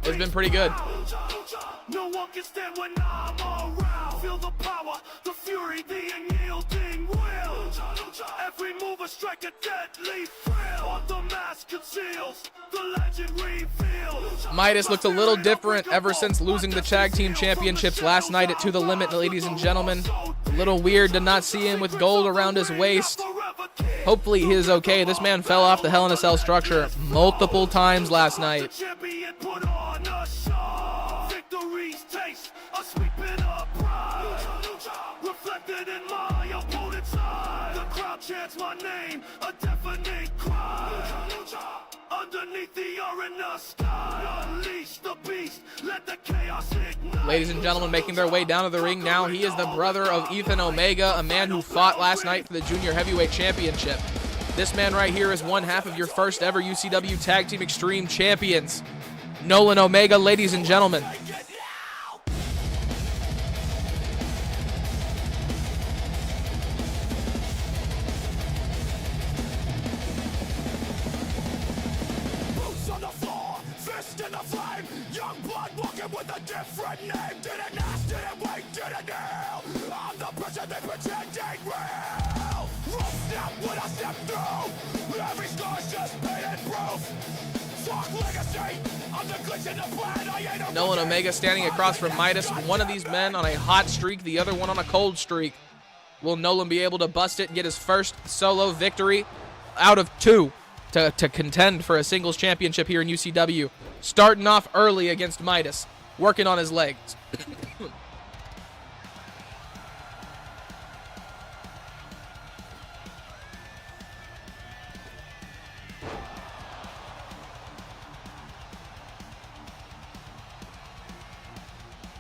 It's been pretty good. No one can stand when I'm around. Feel the power, the fury, the unyielding will. Every move a strike a deadly thrill. What the mask conceals, the legend reveals. Midas looked a little different ever since losing the tag team championships last night at To The Limit, ladies and gentlemen. A little weird to not see him with gold around his waist. Hopefully he is okay. This man fell off the Hell in a Cell structure multiple times last night. Reflected in my opponent's eye. The crowd chants my name, a deafening cry. Underneath the arena sky, unleash the beast, let the chaos ignite. Ladies and gentlemen, making their way down to the ring now, he is the brother of Ethan Omega, a man who fought last night for the Junior Heavyweight Championship. This man right here is one half of your first ever UCW Tag Team Extreme Champions. Nolan Omega, ladies and gentlemen. With a different name, didn't ask, didn't wait, didn't kneel. I'm the person they pretending real. Rough snap when I step through. Every scar's just painted proof. Fuck legacy, I'm the glitch in the plan. I ain't a Nolan Omega standing across from Midas. One of these men on a hot streak, the other one on a cold streak. Will Nolan be able to bust it and get his first solo victory out of two to contend for a singles championship here in UCW? Starting off early against Midas. Working on his legs.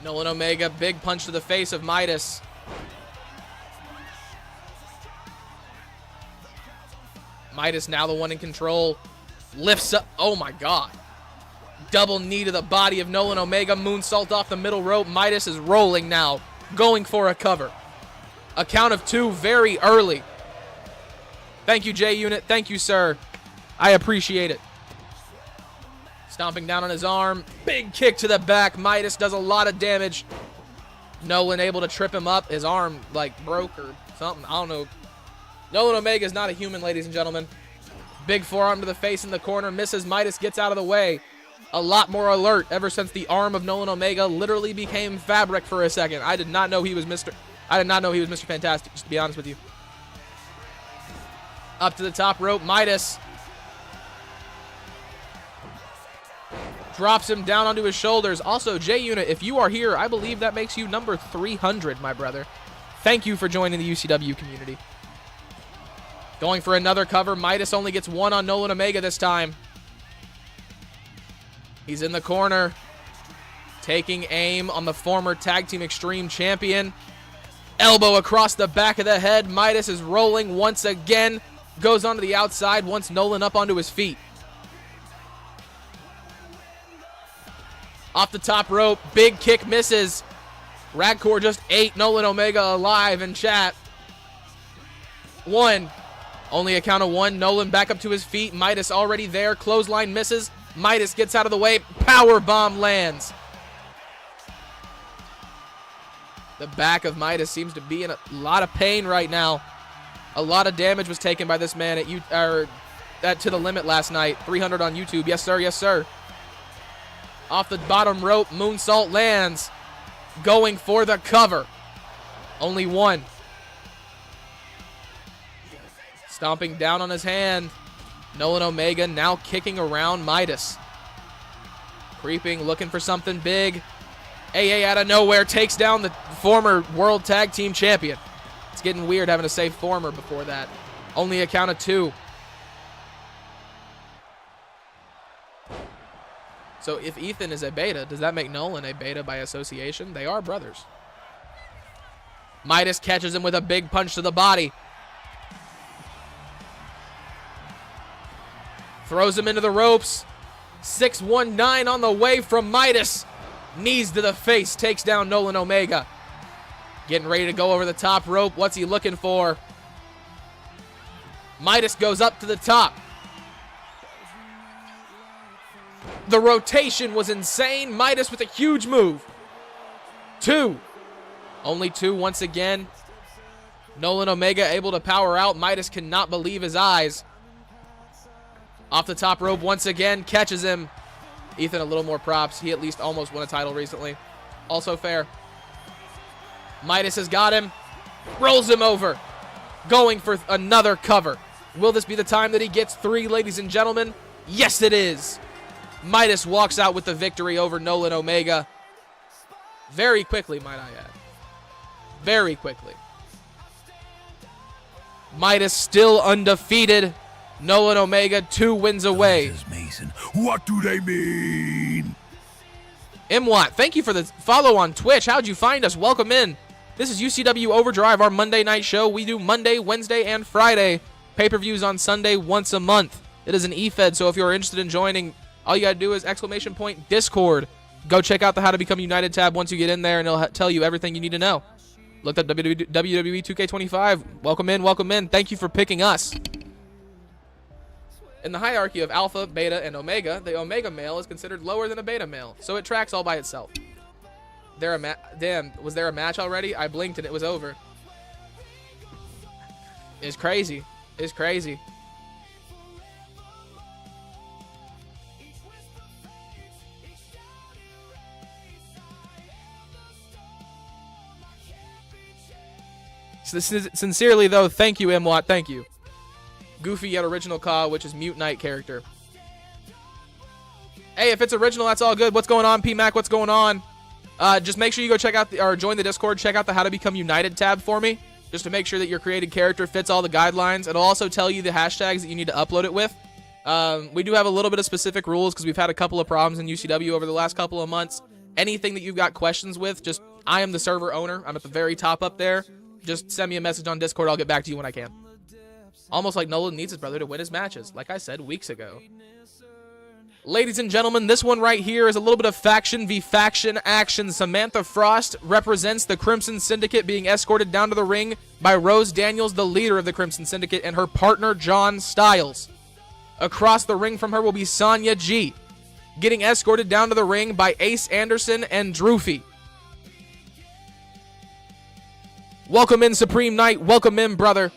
Nolan Omega, big punch to the face of Midas. Midas now the one in control. Lifts up. Oh my God. Double knee to the body of Nolan Omega. Moonsault off the middle rope. Midas is rolling now. Going for a cover. A count of two very early. Thank you, J-Unit. Thank you, sir. I appreciate it. Stomping down on his arm. Big kick to the back. Midas does a lot of damage. Nolan able to trip him up. His arm, like, broke or something. I don't know. Nolan Omega is not a human, ladies and gentlemen. Big forearm to the face in the corner. Misses. Midas gets out of the way. A lot more alert ever since the arm of Nolan Omega literally became fabric for a second. I did not know he was Mr. Fantastic, just to be honest with you. Up to the top rope, Midas drops him down onto his shoulders. Also, J-Unit, if you are here, I believe that makes you number 300, my brother. Thank you for joining the UCW community. Going for another cover. Midas only gets one on Nolan Omega this time. He's in the corner, taking aim on the former Tag Team Extreme Champion. Elbow across the back of the head. Midas is rolling once again. Goes onto the outside, wants Nolan up onto his feet. Off the top rope, big kick misses. Radcore just ate Nolan Omega alive in chat. One. Only a count of one. Nolan back up to his feet. Midas already there. Clothesline misses. Midas gets out of the way. Power bomb lands. The back of Midas seems to be in a lot of pain right now. A lot of damage was taken by this man at To The Limit last night. 300 on YouTube. Yes, sir. Yes, sir. Off the bottom rope, moonsault lands. Going for the cover. Only one. Stomping down on his hand. Nolan Omega now kicking around Midas. Creeping, looking for something big. AA out of nowhere takes down the former World Tag Team Champion. It's getting weird having to say former before that. Only a count of 2. So if Ethan is a beta, does that make Nolan a beta by association? They are brothers. Midas catches him with a big punch to the body. Throws him into the ropes. 619 on the way from Midas. Knees to the face, takes down Nolan Omega. Getting ready to go over the top rope. What's he looking for? Midas goes up to the top. The rotation was insane. Midas with a huge move. 2. Only 2 once again. Nolan Omega able to power out. Midas cannot believe his eyes. Off the top rope once again. Catches him. Ethan a little more props. He at least almost won a title recently. Also fair. Midas has got him. Rolls him over. Going for another cover. Will this be the time that he gets 3, ladies and gentlemen? Yes, it is. Midas walks out with the victory over Nolan Omega. Very quickly, might I add. Very quickly. Midas still undefeated. Nolan Omega 2 wins away. Mason, what do they mean? Imwat, thank you for the follow on Twitch. How'd you find us? Welcome in. This is UCW Overdrive, our Monday night show. We do Monday, Wednesday, and Friday. Pay-per-views on Sunday once a month. It is an EFED, so if you're interested in joining, all you gotta do is !Discord. Go check out the How to Become United tab once you get in there, and it'll tell you everything you need to know. Looked up WWE 2K25. Welcome in, welcome in. Thank you for picking us. In the hierarchy of Alpha, Beta, and Omega, the Omega male is considered lower than a Beta male, so it tracks all by itself. Damn, was there a match already? I blinked and it was over. It's crazy. It's crazy. Sincerely, though, thank you, Mwat. Thank you. Goofy yet original Ka, which is Mute Knight character. Hey, if it's original, that's all good. What's going on, PMac? What's going on? Just make sure you go check out or join the Discord. Check out the How to Become United tab for me, just to make sure that your created character fits all the guidelines. It'll also tell you the hashtags that you need to upload it with. We do have a little bit of specific rules because we've had a couple of problems in UCW over the last couple of months. Anything that you've got questions with, just I am the server owner. I'm at the very top up there. Just send me a message on Discord. I'll get back to you when I can. Almost like Nolan needs his brother to win his matches, like I said weeks ago. Ladies and gentlemen, this one right here is a little bit of faction v faction action. Samantha Frost represents the Crimson Syndicate, being escorted down to the ring by Rose Daniels, the leader of the Crimson Syndicate, and her partner, John Styles. Across the ring from her will be Sonya G, getting escorted down to the ring by Ace Anderson and Drewfie. Welcome in, Supreme Knight. Welcome in, brother.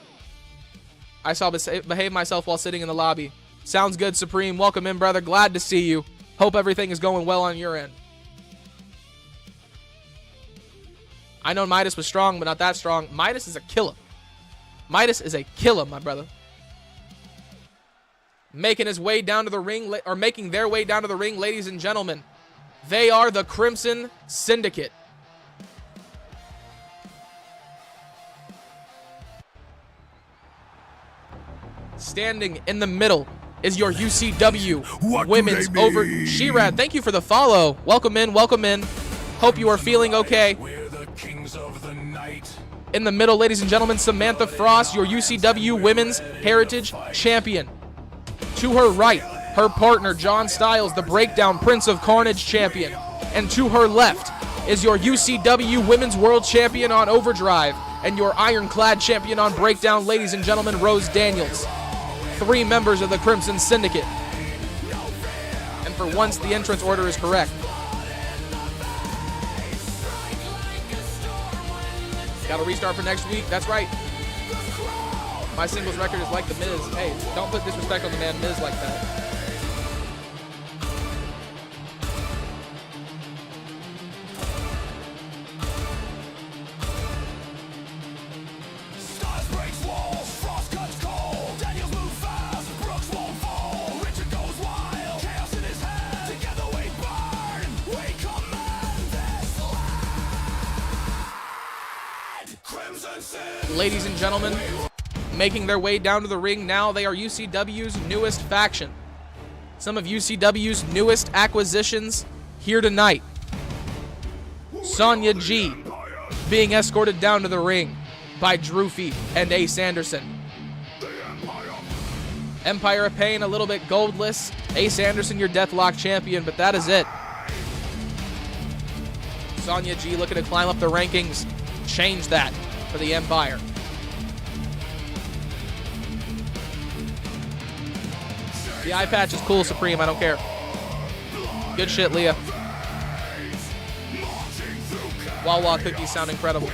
I saw behave myself while sitting in the lobby. Sounds good, Supreme. Welcome in, brother. Glad to see you. Hope everything is going well on your end. I know Midas was strong, but not that strong. Midas is a killer. Midas is a killer, my brother. Making his way down to the ring, or making their way down to the ring, ladies and gentlemen. They are the Crimson Syndicate. Standing in the middle is your UCW Women's Over. Shirad, thank you for the follow. Welcome in, welcome in. Hope you are feeling okay. In the middle, ladies and gentlemen, Samantha Frost, your UCW Women's Heritage Champion. To her right, her partner, John Styles, the Breakdown Prince of Carnage Champion. And to her left is your UCW Women's World Champion on Overdrive and your Ironclad Champion on Breakdown, ladies and gentlemen, Rose Daniels. 3 members of the Crimson Syndicate. And for once, the entrance order is correct. Got a restart for next week. That's right. My singles record is like the Miz. Hey, don't put disrespect on the man Miz like that. ladies and gentlemen, making their way down to the ring now. They are UCW's newest faction. Some of UCW's newest acquisitions here tonight. Sonya G being escorted down to the ring by Drewfie and Ace Anderson. Empire of Pain a little bit goldless. Ace Anderson, your Deathlock champion, but that is it. Sonya G looking to climb up the rankings, change that for the Empire. The eye patch is cool, Supreme, I don't care. Good shit, Leah. Wawa cookies sound incredible.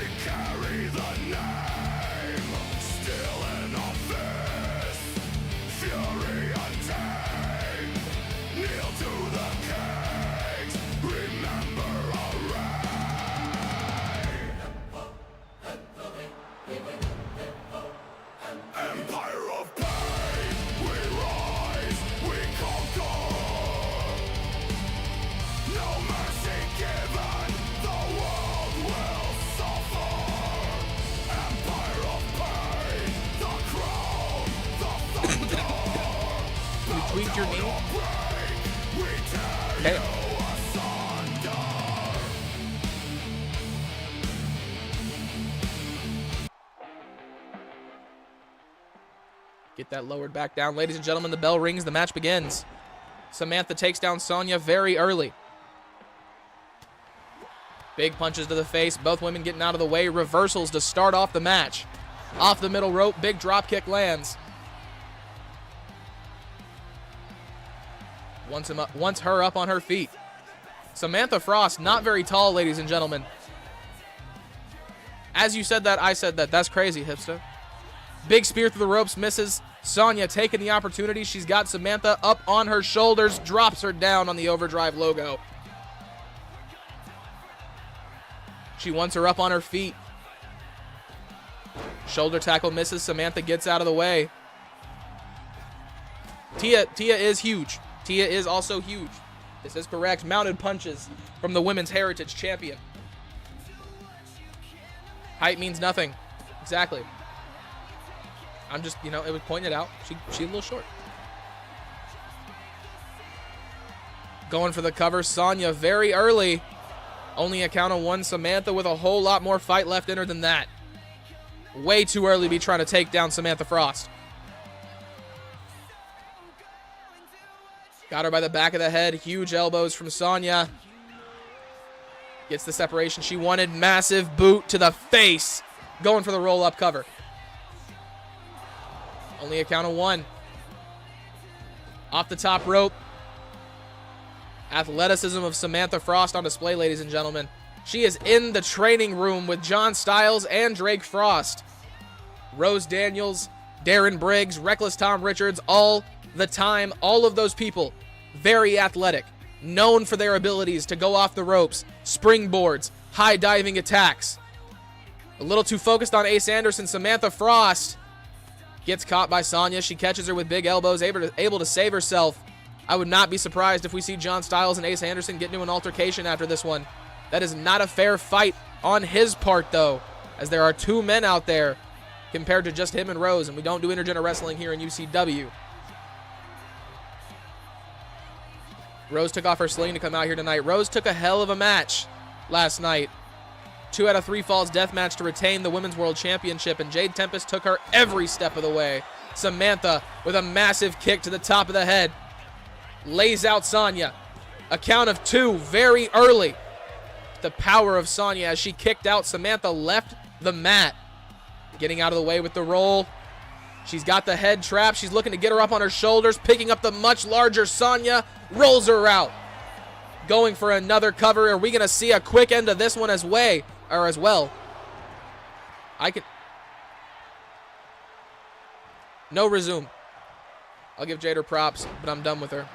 Tweaked your knee? Okay. Get that lowered back down. Ladies and gentlemen, the bell rings. The match begins. Samantha takes down Sonya very early. Big punches to the face. Both women getting out of the way. Reversals to start off the match. Off the middle rope. Big drop kick lands. Wants her up on her feet. Samantha Frost, not very tall, ladies and gentlemen. As you said that, I said that. That's crazy, hipster. Big spear through the ropes, misses. Sonya taking the opportunity. She's got Samantha up on her shoulders, drops her down on the Overdrive logo. She wants her up on her feet. Shoulder tackle misses. Samantha gets out of the way. Tia is huge. Tia is also huge. This is correct. Mounted punches from the Women's Heritage Champion. Height means nothing. Exactly. I'm just, it was pointed out. She's a little short. Going for the cover. Sonya very early. Only a count of one. Samantha with a whole lot more fight left in her than that. Way too early to be trying to take down Samantha Frost. Got her by the back of the head. Huge elbows from Sonya. Gets the separation she wanted. Massive boot to the face. Going for the roll-up cover. Only a count of one. Off the top rope. Athleticism of Samantha Frost on display, ladies and gentlemen. She is in the training room with John Styles and Drake Frost. Rose Daniels, Darren Briggs, Reckless Tom Richards, all the time. All of those people, very athletic, known for their abilities to go off the ropes, springboards, high diving attacks. A little too focused on Ace Anderson. Samantha Frost gets caught by Sonya. She catches her with big elbows, able to save herself. I would not be surprised if we see John Styles and Ace Anderson get into an altercation after this one. That is not a fair fight on his part, though, as there are two men out there compared to just him and Rose, and we don't do intergender wrestling here in UCW. Rose took off her sling to come out here tonight. Rose took a hell of a match last night. 2 out of 3 falls death match to retain the Women's World Championship, and Jade Tempest took her every step of the way. Samantha with a massive kick to the top of the head. Lays out Sonya. A count of 2 very early. The power of Sonya as she kicked out. Samantha left the mat. Getting out of the way with the roll. She's got the head trap. She's looking to get her up on her shoulders. Picking up the much larger Sonya. Rolls her out. Going for another cover. Are we going to see a quick end of this one as well? No resume. I'll give Jade her props, but I'm done with her.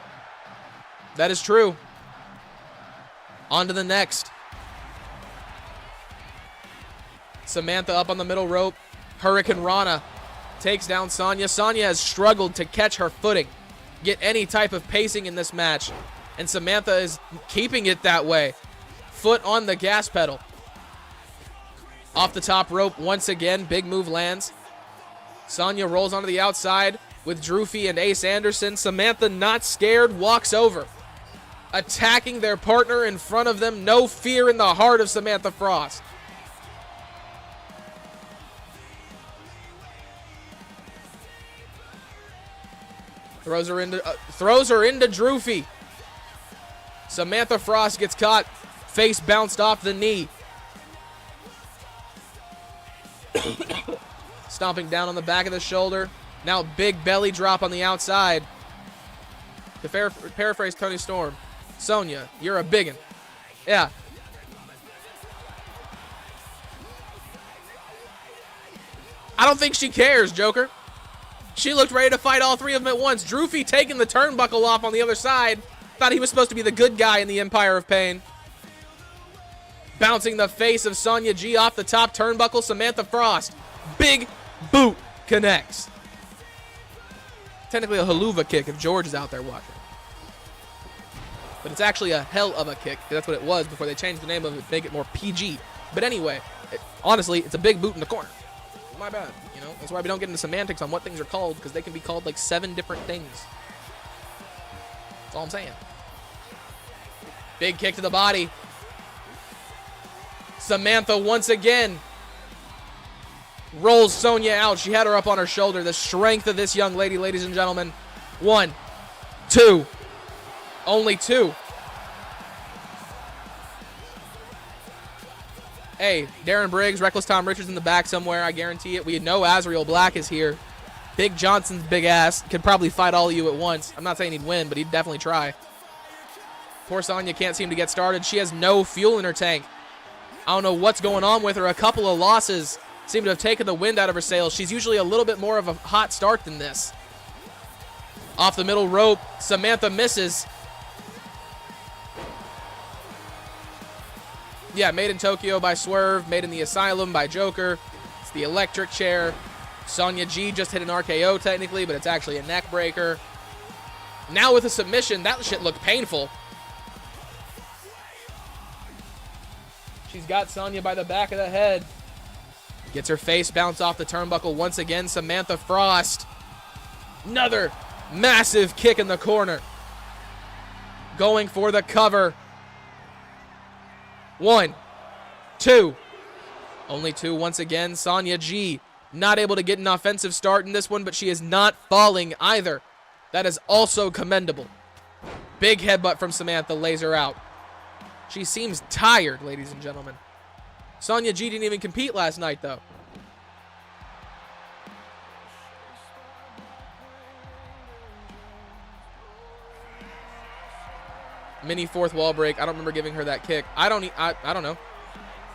That is true. On to the next. Samantha up on the middle rope. Hurricane Rana takes down Sonya. Sonya has struggled to catch her footing, get any type of pacing in this match, and Samantha is keeping it that way. Foot on the gas pedal. Off the top rope once again. Big move lands. Sonya rolls onto the outside with Drewfie and Ace Anderson. Samantha, not scared, walks over, attacking their partner in front of them. No fear in the heart of Samantha Frost. Throws her into Drewfie. Samantha Frost gets caught. Face bounced off the knee. Stomping down on the back of the shoulder. Now big belly drop on the outside. To paraphrase Tony Storm, Sonya, you're a biggin'. Yeah. I don't think she cares, Joker. She looked ready to fight all three of them at once. Drewfie taking the turnbuckle off on the other side. Thought he was supposed to be the good guy in the Empire of Pain. Bouncing the face of Sonya G off the top turnbuckle. Samantha Frost. Big boot connects. Technically a haluva kick if George is out there watching. But it's actually a hell of a kick. That's what it was before they changed the name of it to make it more PG. But anyway, honestly, it's a big boot in the corner. My bad. You know, that's why we don't get into semantics on what things are called, because they can be called like 7 different things. That's all I'm saying. Big kick to the body. Samantha once again rolls Sonya out. She had her up on her shoulder. The strength of this young lady, ladies and gentlemen. 1, 2. Only 2. Hey, Darren Briggs, Reckless Tom Richards in the back somewhere. I guarantee it. We know Azreal Black is here. Big Johnson's big ass could probably fight all of you at once. I'm not saying he'd win, but he'd definitely try. Poor Sonya can't seem to get started. She has no fuel in her tank. I don't know what's going on with her. A couple of losses seem to have taken the wind out of her sails. She's usually a little bit more of a hot start than this. Off the middle rope, Samantha misses. Yeah, made in Tokyo by Swerve, made in the Asylum by Joker. It's the electric chair. Sonya G just hit an RKO technically, but it's actually a neck breaker. Now with a submission, that shit looked painful. She's got Sonya by the back of the head. Gets her face bounced off the turnbuckle once again. Samantha Frost. Another massive kick in the corner. Going for the cover. 1, 2. Only 2 once again. Sonya G not able to get an offensive start in this one, but she is not falling either. That is also commendable. Big headbutt from Samantha, lays her out. She seems tired, ladies and gentlemen. Sonya G didn't even compete last night, though. Mini fourth wall break. I don't remember giving her that kick. I don't know.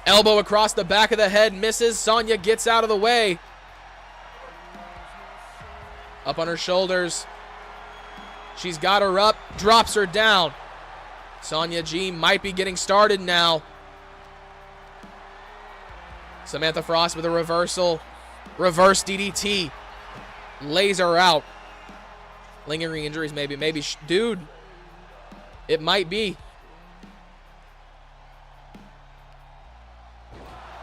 Elbow across the back of the head. Misses. Sonya gets out of the way. Up on her shoulders. She's got her up. Drops her down. Sonya G might be getting started now. Samantha Frost with a reversal. Reverse DDT. Lays her out. Lingering injuries maybe. Dude. It might be.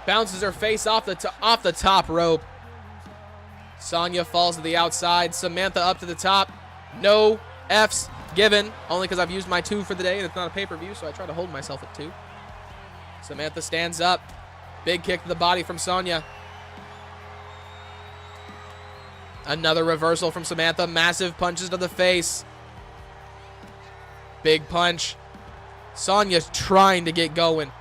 Bounces her face off the top rope. Sonya falls to the outside. Samantha up to the top. No F's given. Only because I've used my 2 for the day and it's not a pay-per-view, so I try to hold myself at 2. Samantha stands up. Big kick to the body from Sonya. Another reversal from Samantha. Massive punches to the face. Big punch. Sonya's trying to get going.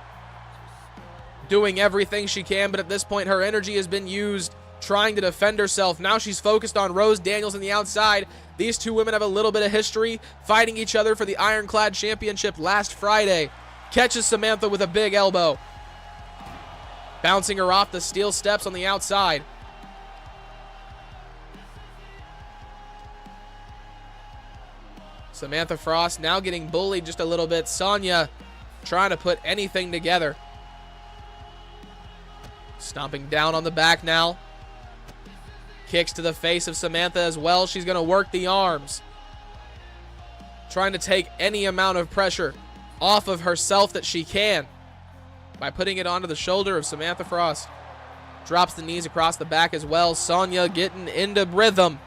Doing everything she can, but at this point her energy has been used trying to defend herself. Now she's focused on Rose Daniels on the outside. These two women have a little bit of history fighting each other for the Ironclad Championship last Friday. Catches Samantha with a big elbow. Bouncing her off the steel steps on the outside. Samantha Frost now getting bullied just a little bit. Sonya trying to put anything together. Stomping down on the back now. Kicks to the face of Samantha as well. She's going to work the arms. Trying to take any amount of pressure off of herself that she can by putting it onto the shoulder of Samantha Frost. Drops the knees across the back as well. Sonya getting into rhythm.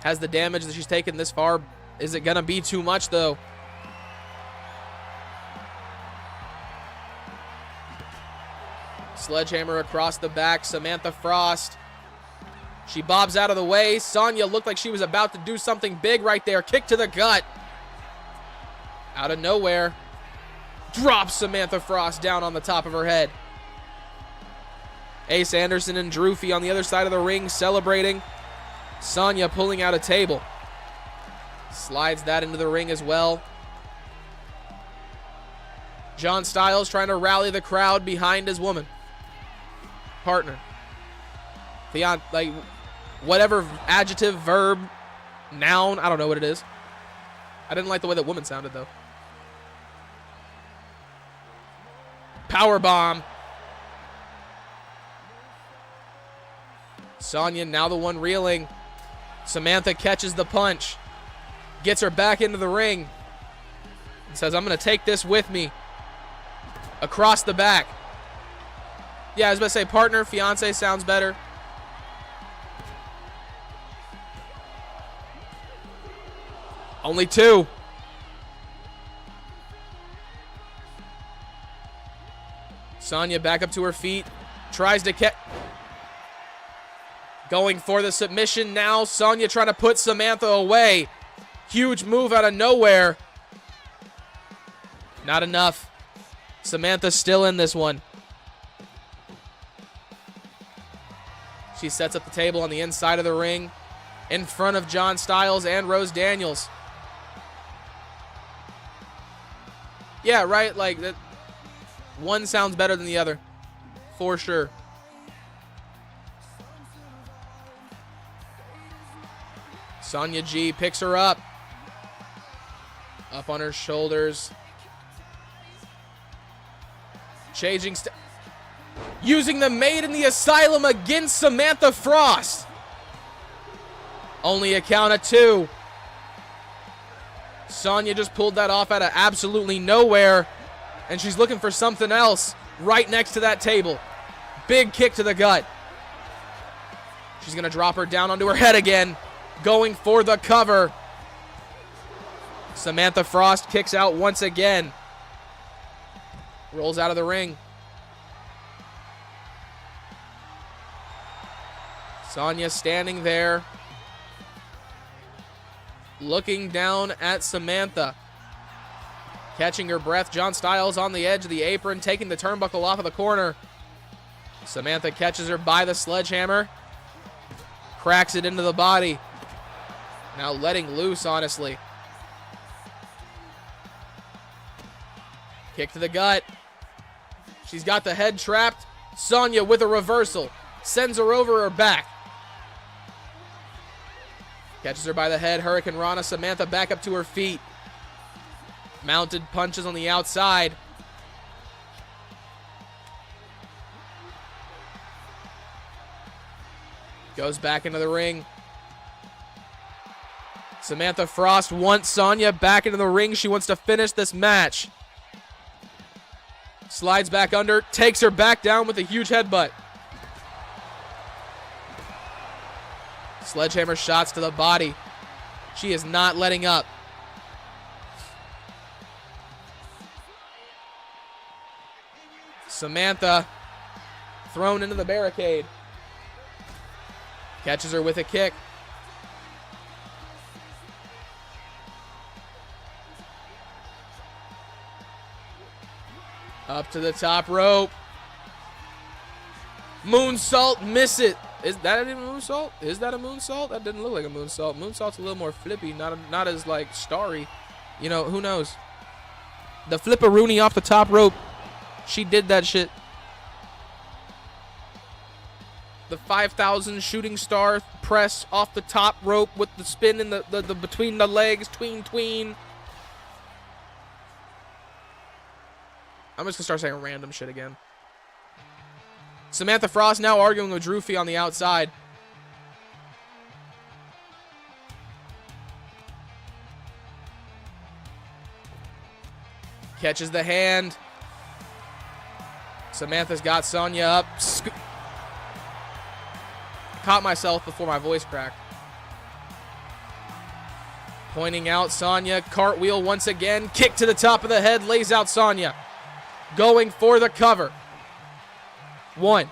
Has the damage that she's taken this far. Is it going to be too much, though? Sledgehammer across the back. Samantha Frost. She bobs out of the way. Sonya looked like she was about to do something big right there. Kick to the gut. Out of nowhere. Drops Samantha Frost down on the top of her head. Ace Anderson and Drewfie on the other side of the ring celebrating. Sonya pulling out a table. Slides that into the ring as well. John Styles trying to rally the crowd behind his woman. Partner. Like, whatever adjective, verb, noun, I don't know what it is. I didn't like the way that woman sounded, though. Power bomb. Sonya now the one reeling. Samantha catches the punch. Gets her back into the ring. And says, I'm going to take this with me. Across the back. Yeah, I was about to say partner, fiance sounds better. Only two. Sonya back up to her feet. Tries to catch. Going for the submission now. Sonya trying to put Samantha away. Huge move out of nowhere. Not enough. Samantha's still in this one. She sets up the table on the inside of the ring in front of John Styles and Rose Daniels. Yeah, right, like that. One sounds better than the other, for sure. Sonya G picks her up. Up on her shoulders. Changing using the Maid in the Asylum against Samantha Frost. Only a count of two. Sonya just pulled that off out of absolutely nowhere. And she's looking for something else right next to that table. Big kick to the gut. She's going to drop her down onto her head again. Going for the cover. Samantha Frost kicks out once again. Rolls out of the ring. Sonya standing there. Looking down at Samantha. Catching her breath. John Styles on the edge of the apron. Taking the turnbuckle off of the corner. Samantha catches her by the sledgehammer. Cracks it into the body. Now letting loose, honestly. Kick to the gut. She's got the head trapped. Sonya with a reversal. Sends her over her back. Catches her by the head. Hurricane Rana. Samantha back up to her feet. Mounted punches on the outside. Goes back into the ring. Samantha Frost wants Sonya back into the ring. She wants to finish this match. Slides back under. Takes her back down with a huge headbutt. Sledgehammer shots to the body. She is not letting up. Samantha thrown into the barricade. Catches her with a kick. Up to the top rope. Moonsault, miss it. Is that even a moonsault? Is that a moonsault? That didn't look like a moonsault. Moonsault's a little more flippy, not as like starry. You know, who knows? The flipperoonie off the top rope. She did that shit. The 5,000 shooting star press off the top rope with the spin in the between the legs, tween. I'm just gonna start saying random shit again. Samantha Frost now arguing with Drewfie on the outside. Catches the hand. Samantha's got Sonya up. Caught myself before my voice cracked. Pointing out Sonya. Cartwheel once again. Kick to the top of the head. Lays out Sonya. Going for the cover. 1,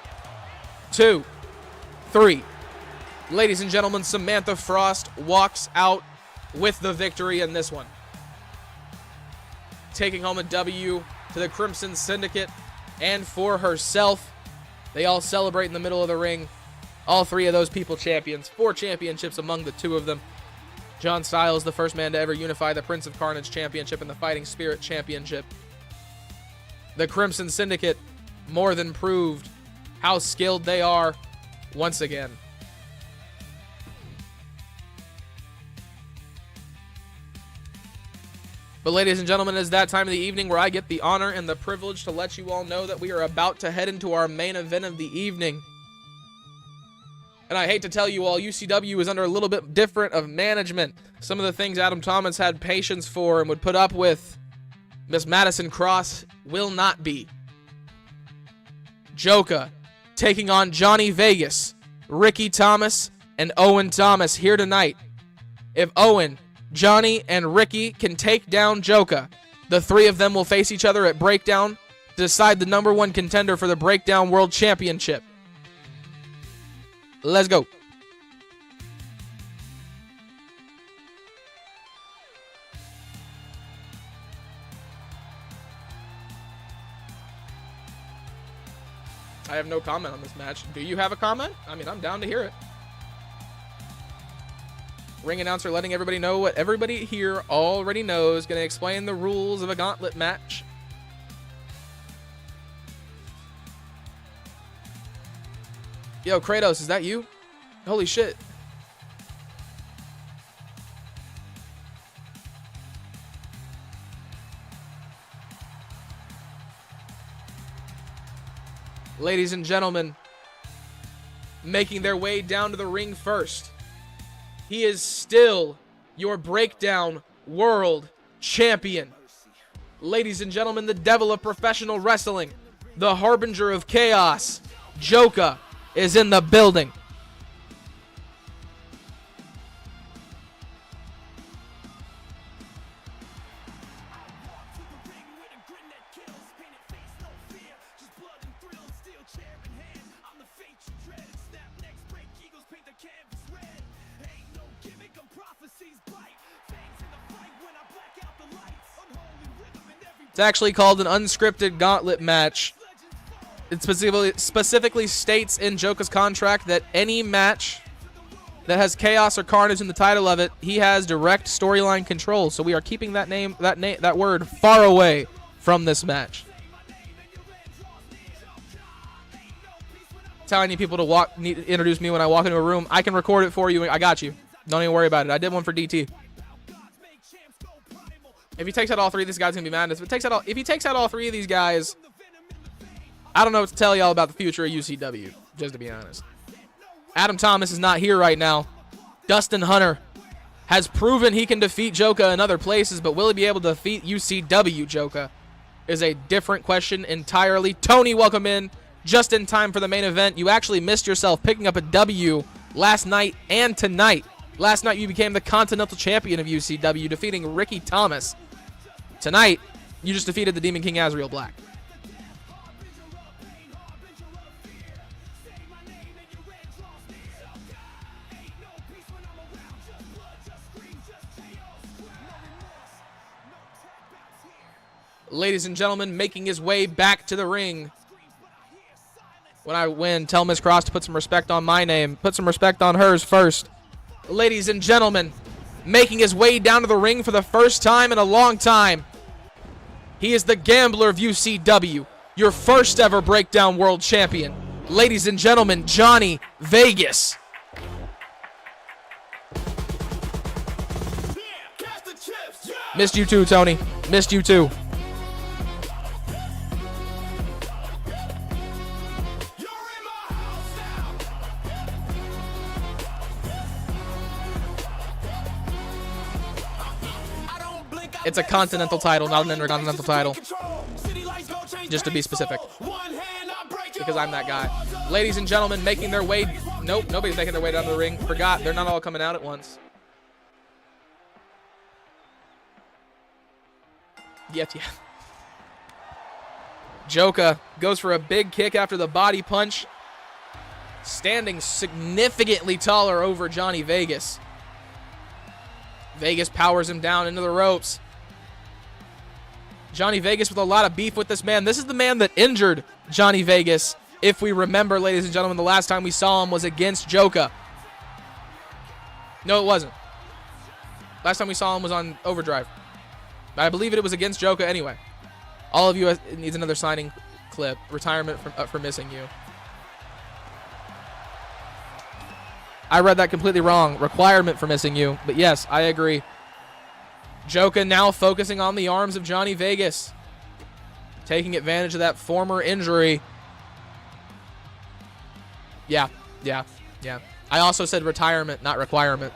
2, 3. Ladies and gentlemen, Samantha Frost walks out with the victory in this one. Taking home a W to the Crimson Syndicate and for herself. They all celebrate in the middle of the ring. All 3 of those people champions. 4 championships among the 2 of them. John Styles, the first man to ever unify the Prince of Carnage Championship and the Fighting Spirit Championship. The Crimson Syndicate more than proved how skilled they are once again. But ladies and gentlemen, it's that time of the evening where I get the honor and the privilege to let you all know that we are about to head into our main event of the evening. And I hate to tell you all, UCW is under a little bit different of management. Some of the things Adam Thomas had patience for and would put up with, Miss Madison Cross will not be. Joka taking on Johnny Vegas, Ricky Thomas, and Owen Thomas here tonight. If Owen, Johnny, and Ricky can take down Joka, the 3 of them will face each other at Breakdown to decide the #1 contender for the Breakdown World Championship. Let's go. I have no comment on this match. Do you have a comment? I mean, I'm down to hear it. Ring announcer letting everybody know what everybody here already knows. Going to explain the rules of a gauntlet match. Yo, Kratos, is that you? Holy shit. Ladies and gentlemen, making their way down to the ring first. He is still your Breakdown World Champion. Ladies and gentlemen, the devil of professional wrestling, the harbinger of chaos, Joka, is in the building. It's actually called an unscripted gauntlet match. It specifically states in Joka's contract that any match that has chaos or carnage in the title of it, he has direct storyline control. So we are keeping that word far away from this match. Telling you people to introduce me when I walk into a room. I can record it for you. I got you. Don't even worry about it. I did one for DT. If he takes out all 3 of these guys, it's going to be madness. If he takes out all 3 of these guys, I don't know what to tell y'all about the future of UCW, just to be honest. Adam Thomas is not here right now. Dustin Hunter has proven he can defeat Joka in other places, but will he be able to defeat UCW Joka is a different question entirely. Tony, welcome in just in time for the main event. You actually missed yourself picking up a W last night and tonight. Last night you became the Continental Champion of UCW, defeating Ricky Thomas. Tonight, you just defeated the Demon King Azreal Black. Ladies and gentlemen, making his way back to the ring. When I win, tell Miss Cross to put some respect on my name. Put some respect on hers first. Ladies and gentlemen, making his way down to the ring for the first time in a long time. He is the Gambler of UCW, your first ever Breakdown World Champion. Ladies and gentlemen, Johnny Vegas. Missed you too, Tony. Missed you too. It's a continental title, not an intercontinental title. Just to be specific. because I'm that guy. Ladies and gentlemen, making their way... Nope, nobody's making their way down to the ring. Forgot, they're not all coming out at once. Yet. Joka goes for a big kick after the body punch. Standing significantly taller over Johnny Vegas. Vegas powers him down into the ropes. Johnny Vegas with a lot of beef with this man. This is the man that injured Johnny Vegas. If we remember, ladies and gentlemen, the last time we saw him was against Joka. No, it wasn't. Last time we saw him was on Overdrive. I believe it was against Joka anyway. All of you needs another signing clip. Retirement for missing you. I read that completely wrong. Requirement for missing you. But yes, I agree. Joka now focusing on the arms of Johnny Vegas. Taking advantage of that former injury. Yeah. I also said retirement, not requirement.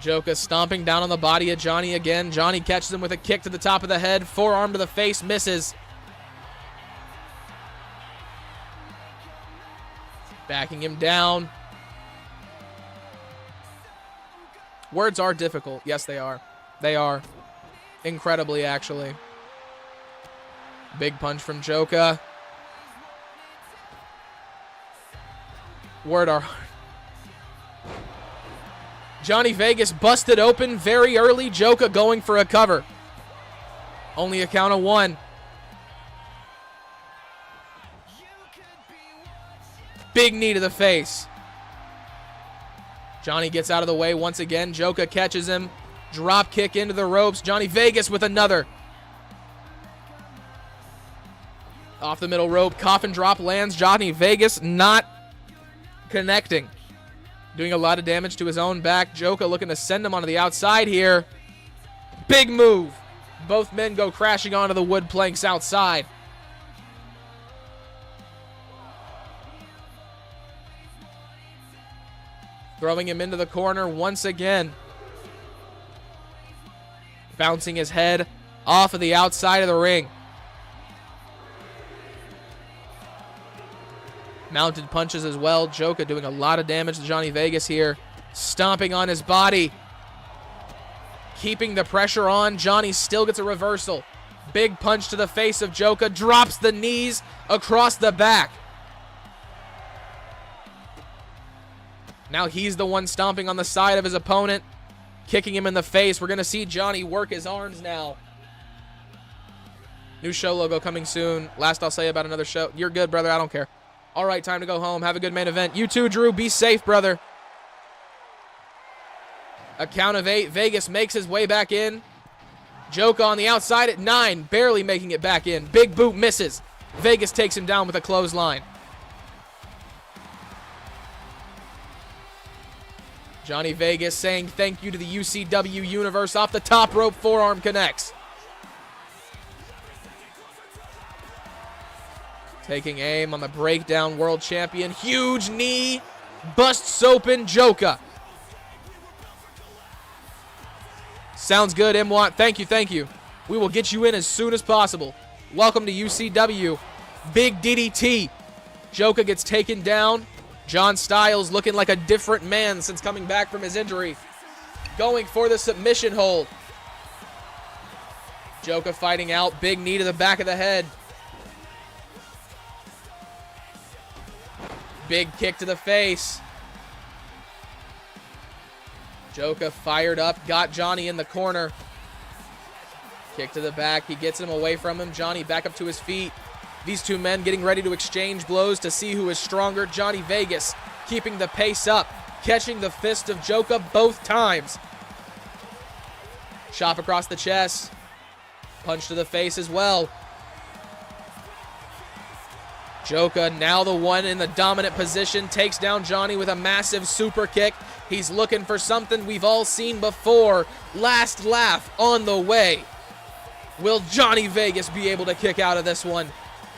Joka stomping down on the body of Johnny again. Johnny catches him with a kick to the top of the head. Forearm to the face, misses. Backing him down. Words are difficult. Yes, they are. They are. Incredibly, actually. Big punch from Joka. Word are hard. Johnny Vegas busted open very early. Joka going for a cover. Only a count of one. Big knee to the face. Johnny gets out of the way once again. Joka catches him. Drop kick into the ropes. Johnny Vegas with another. Off the middle rope. Coffin drop lands. Johnny Vegas not connecting. Doing a lot of damage to his own back. Joka looking to send him onto the outside here. Big move. Both men go crashing onto the wood planks outside. Throwing him into the corner once again. Bouncing his head off of the outside of the ring. Mounted punches as well. Joka doing a lot of damage to Johnny Vegas here. Stomping on his body. Keeping the pressure on. Johnny still gets a reversal. Big punch to the face of Joka. Drops the knees across the back. Now he's the one stomping on the side of his opponent. Kicking him in the face. We're going to see Johnny work his arms now. New show logo coming soon. Last I'll say about another show. You're good, brother. I don't care. All right, time to go home. Have a good main event. You too, Drew. Be safe, brother. A count of 8. Vegas makes his way back in. Joka on the outside at 9. Barely making it back in. Big boot misses. Vegas takes him down with a clothesline. Johnny Vegas saying thank you to the UCW universe. Off the top rope, forearm connects. Taking aim on the breakdown world champion. Huge knee. Busts open Joka. Sounds good, Mwat. Thank you. We will get you in as soon as possible. Welcome to UCW. Big DDT. Joka gets taken down. John Styles looking like a different man since coming back from his injury. Going for the submission hold. Joka fighting out. Big knee to the back of the head. Big kick to the face. Joka fired up. Got Johnny in the corner. Kick to the back. He gets him away from him. Johnny back up to his feet. These two men getting ready to exchange blows to see who is stronger. Johnny Vegas keeping the pace up. Catching the fist of Joka both times. Chop across the chest. Punch to the face as well. Joka, now the one in the dominant position, takes down Johnny with a massive super kick. He's looking for something we've all seen before. Last laugh on the way. Will Johnny Vegas be able to kick out of this one?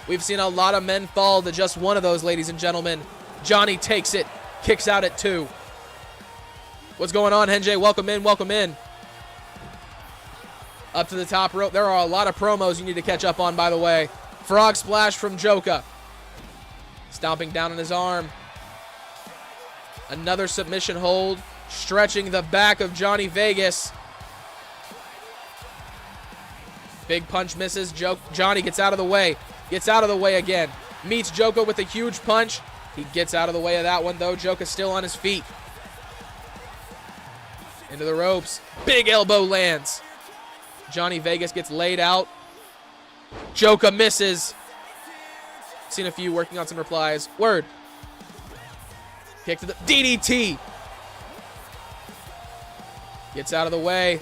We've seen a lot of men fall to just one of those, ladies and gentlemen. Johnny takes it, kicks out at 2. What's going on, Henjay? Welcome in, welcome in. Up to the top rope. There are a lot of promos you need to catch up on, by the way. Frog splash from Joka. Stomping down on his arm. Another submission hold. Stretching the back of Johnny Vegas. Big punch misses. Johnny gets out of the way. Gets out of the way again. Meets Joka with a huge punch. He gets out of the way of that one, though. Joka's still on his feet. Into the ropes. Big elbow lands. Johnny Vegas gets laid out. Joka misses. Seen a few working on some replies. Word. Kick to the DDT. Gets out of the way.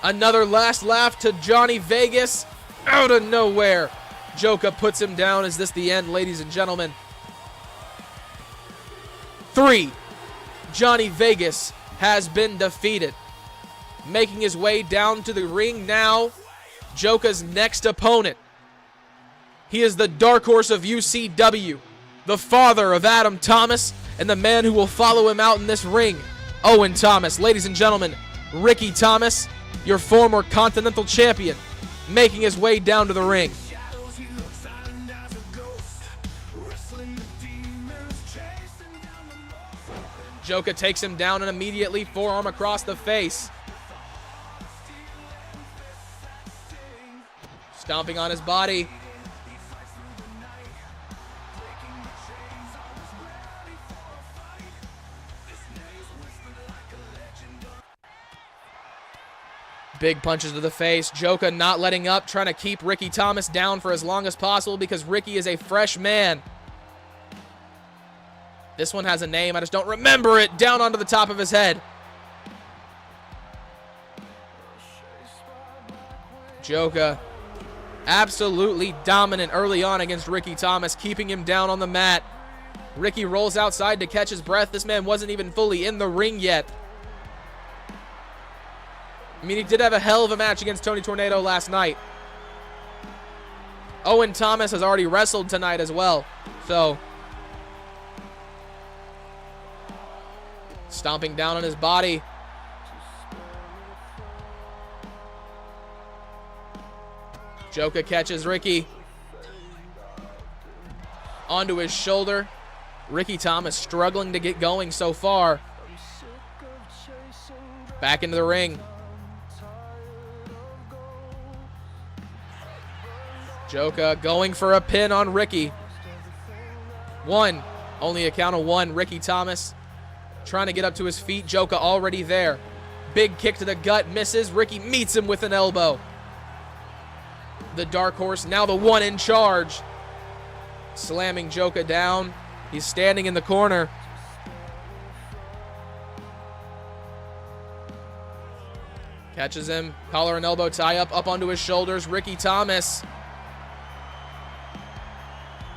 Another last laugh to Johnny Vegas. Out of nowhere. Joka puts him down. Is this the end, ladies and gentlemen? 3. Johnny Vegas has been defeated. Making his way down to the ring now, Joka's next opponent. He is the dark horse of UCW, the father of Adam Thomas, and the man who will follow him out in this ring, Owen Thomas. Ladies and gentlemen, Ricky Thomas, your former Continental Champion, making his way down to the ring. Joka takes him down and immediately forearm across the face. Stomping on his body. Big punches to the face. Joka not letting up, trying to keep Ricky Thomas down for as long as possible because Ricky is a fresh man. This one has a name. I just don't remember it. Down onto the top of his head. Joka absolutely dominant early on against Ricky Thomas, keeping him down on the mat. Ricky rolls outside to catch his breath. This man wasn't even fully in the ring yet. I mean, he did have a hell of a match against Tony Tornado last night. Owen Thomas has already wrestled tonight as well. So, stomping down on his body. Joka catches Ricky. Onto his shoulder. Ricky Thomas struggling to get going so far. Back into the ring. Joka going for a pin on Ricky. 1. Only a count of 1. Ricky Thomas trying to get up to his feet. Joka already there. Big kick to the gut. Misses. Ricky meets him with an elbow. The dark horse, now the one in charge. Slamming Joka down. He's standing in the corner. Catches him. Collar and elbow tie up onto his shoulders. Ricky Thomas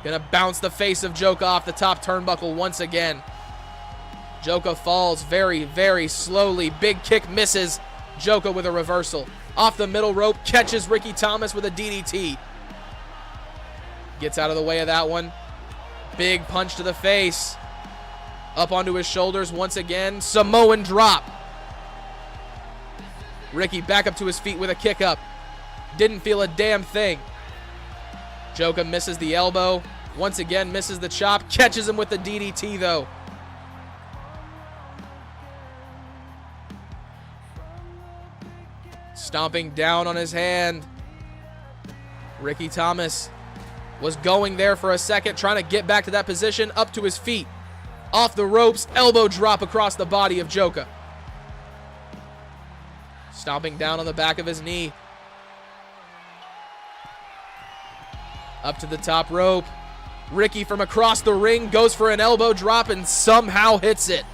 gonna bounce the face of Joka off the top turnbuckle once again. Joka falls very, very slowly. Big kick misses. Joka with a reversal. Off the middle rope, catches Ricky Thomas with a DDT. Gets out of the way of that one. Big punch to the face. Up onto his shoulders once again. Samoan drop. Ricky back up to his feet with a kick up. Didn't feel a damn thing. Joka misses the elbow. Once again misses the chop. Catches him with the DDT though. Stomping down on his hand. Ricky Thomas was going there for a second, trying to get back to that position, up to his feet. Off the ropes, elbow drop across the body of Joka. Stomping down on the back of his knee. Up to the top rope. Ricky from across the ring goes for an elbow drop and somehow hits it.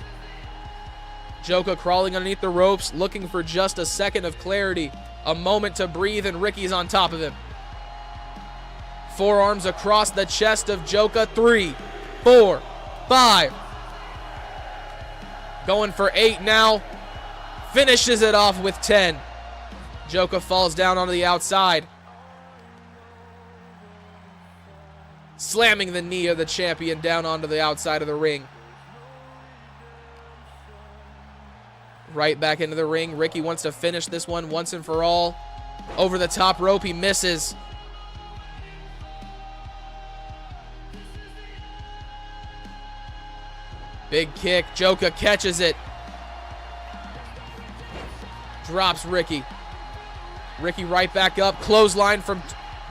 Joka crawling underneath the ropes, looking for just a second of clarity. A moment to breathe, and Ricky's on top of him. Forearms across the chest of Joka. 3, 4, 5. Going for 8 now. Finishes it off with 10. Joka falls down onto the outside. Slamming the knee of the champion down onto the outside of the ring. Right back into the ring. Ricky wants to finish this one once and for all. Over the top rope, he misses. Big kick. Joka catches it. Drops Ricky. Ricky right back up. Clothesline from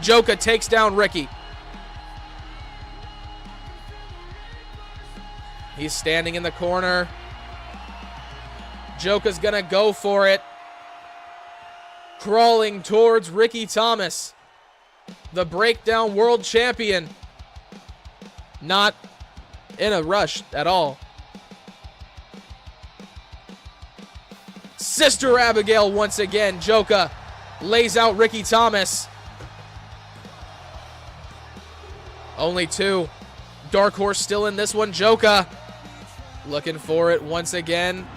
Joka, takes down Ricky. He's standing in the corner. Joka's gonna go for it. Crawling towards Ricky Thomas, the breakdown world champion. Not in a rush at all. Sister Abigail once again. Joka lays out Ricky Thomas. Only two. Dark Horse still in this one. Joka looking for it once again.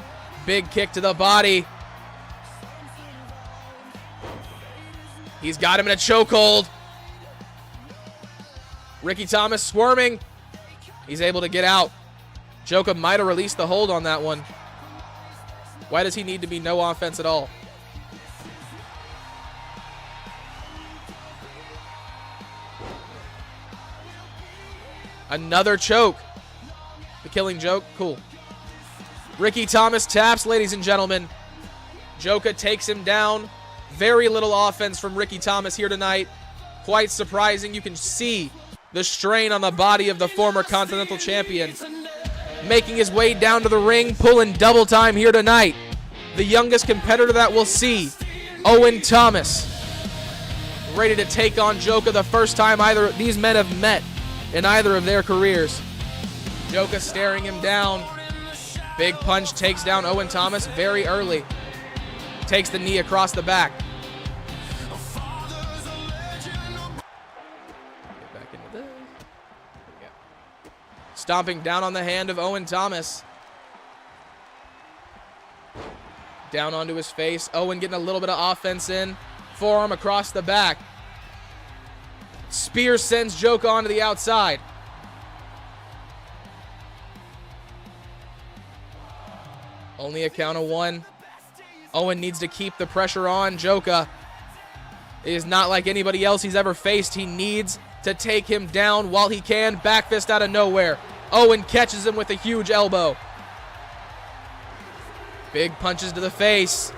Big kick to the body. He's got him in a chokehold. Ricky Thomas squirming. He's able to get out. Joka might have released the hold on that one. Why does he need to be no offense at all? Another choke. The killing joke. Cool. Ricky Thomas taps, ladies and gentlemen. Joka takes him down. Very little offense from Ricky Thomas here tonight. Quite surprising. You can see the strain on the body of the former Continental Champion. Making his way down to the ring, pulling double time here tonight. The youngest competitor that we'll see, Owen Thomas. Ready to take on Joka, the first time either of these men have met in either of their careers. Joka staring him down. Big punch takes down Owen Thomas very early. Takes the knee across the back. Get back into this. Yeah. Stomping down on the hand of Owen Thomas. Down onto his face. Owen getting a little bit of offense in. Forearm across the back. Spear sends Joka onto the outside. Only a count of one. Owen needs to keep the pressure on. Joka is not like anybody else he's ever faced. He needs to take him down while he can. Back fist out of nowhere. Owen catches him with a huge elbow. Big punches to the face.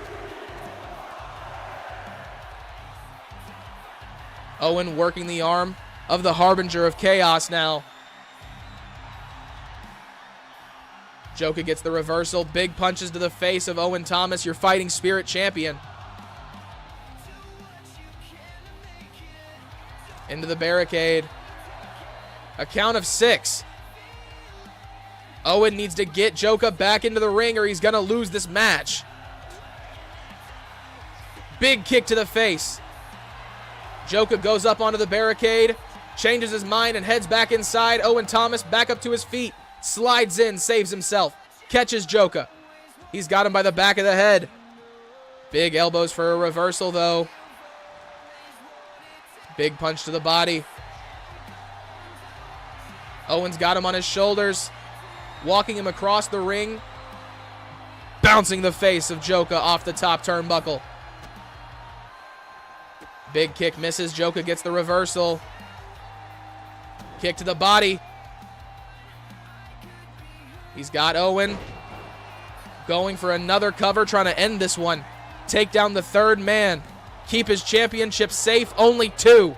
Owen working the arm of the Harbinger of Chaos now. Joka gets the reversal. Big punches to the face of Owen Thomas, your fighting spirit champion. Into the barricade. A count of 6. Owen needs to get Joka back into the ring or he's going to lose this match. Big kick to the face. Joka goes up onto the barricade, changes his mind and heads back inside. Owen Thomas back up to his feet. Slides in, saves himself. Catches Joka. He's got him by the back of the head. Big elbows for a reversal, though. Big punch to the body. Owen's got him on his shoulders. Walking him across the ring. Bouncing the face of Joka off the top turnbuckle. Big kick misses. Joka gets the reversal. Kick to the body. He's got Owen going for another cover, trying to end this one. Take down the third man. Keep his championship safe. Only 2.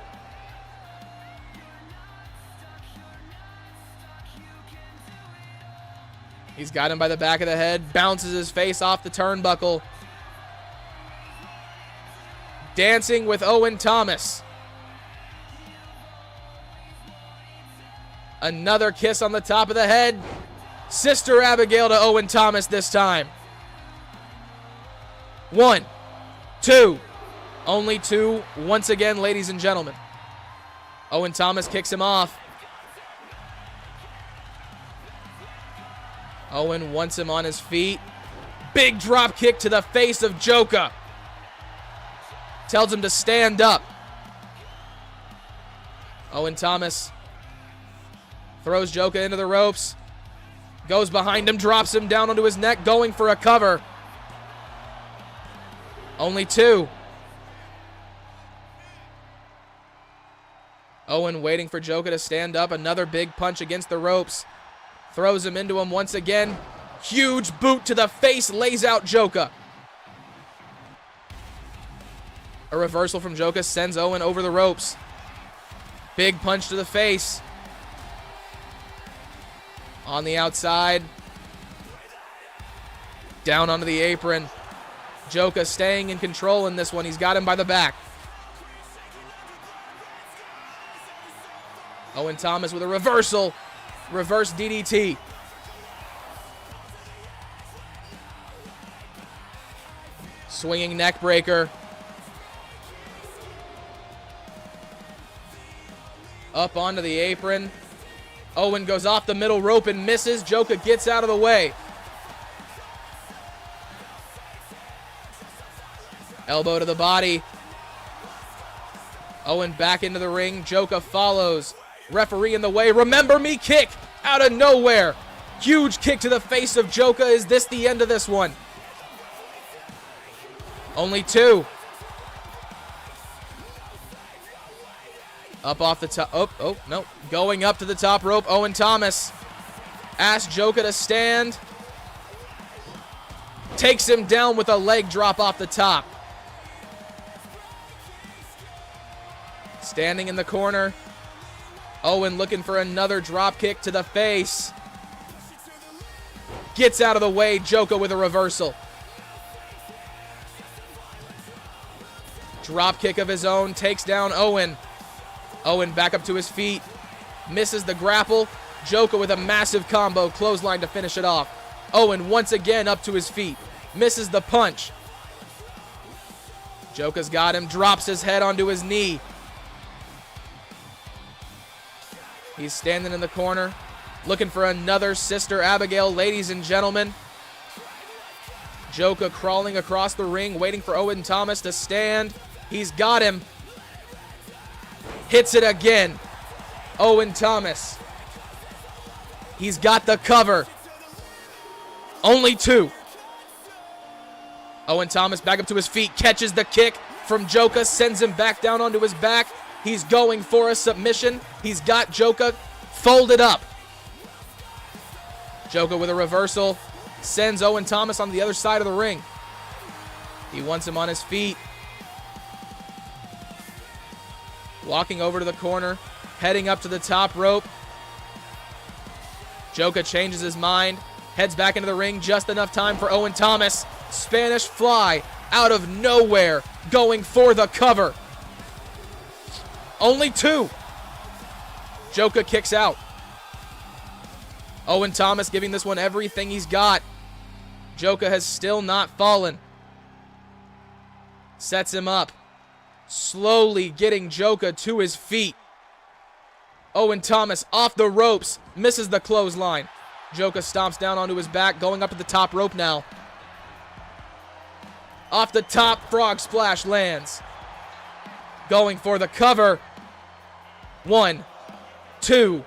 He's got him by the back of the head. Bounces his face off the turnbuckle. Dancing with Owen Thomas. Another kiss on the top of the head. Sister Abigail to Owen Thomas this time. 1, 2. Only 2. Once again, ladies and gentlemen. Owen Thomas kicks him off. Owen wants him on his feet. Big drop kick to the face of Joka. Tells him to stand up. Owen Thomas throws Joka into the ropes. Goes behind him, drops him down onto his neck, going for a cover. Only 2. Owen waiting for Joka to stand up. Another big punch against the ropes. Throws him into him once again. Huge boot to the face, lays out Joka. A reversal from Joka sends Owen over the ropes. Big punch to the face. On the outside. Down onto the apron. Joka staying in control in this one. He's got him by the back. Owen Thomas with a reversal. Reverse DDT. Swinging neck breaker. Up onto the apron. Owen goes off the middle rope and misses. Joka gets out of the way. Elbow to the body. Owen back into the ring. Joka follows. Referee in the way. Remember me kick out of nowhere. Huge kick to the face of Joka. Is this the end of this one? Only 2. Up off the top. Oh, no. Going up to the top rope. Owen Thomas asks Joka to stand. Takes him down with a leg drop off the top. Standing in the corner. Owen looking for another drop kick to the face. Gets out of the way. Joka with a reversal. Drop kick of his own. Takes down Owen. Owen back up to his feet. Misses the grapple. Joka with a massive combo. Clothesline to finish it off. Owen once again up to his feet. Misses the punch. Joka's got him. Drops his head onto his knee. He's standing in the corner. Looking for another Sister Abigail, ladies and gentlemen. Joka crawling across the ring, waiting for Owen Thomas to stand. He's got him. Hits it again. Owen Thomas. He's got the cover. Only 2. Owen Thomas back up to his feet, catches the kick from Joka, sends him back down onto his back. He's going for a submission. He's got Joka folded up. Joka with a reversal. Sends Owen Thomas on the other side of the ring. He wants him on his feet. Walking over to the corner. Heading up to the top rope. Joka changes his mind. Heads back into the ring. Just enough time for Owen Thomas. Spanish fly out of nowhere. Going for the cover. Only 2. Joka kicks out. Owen Thomas giving this one everything he's got. Joka has still not fallen. Sets him up. Slowly getting Joka to his feet. Owen Thomas off the ropes. Misses the clothesline. Joka stomps down onto his back. Going up to the top rope now. Off the top, frog splash lands. Going for the cover. 1, 2.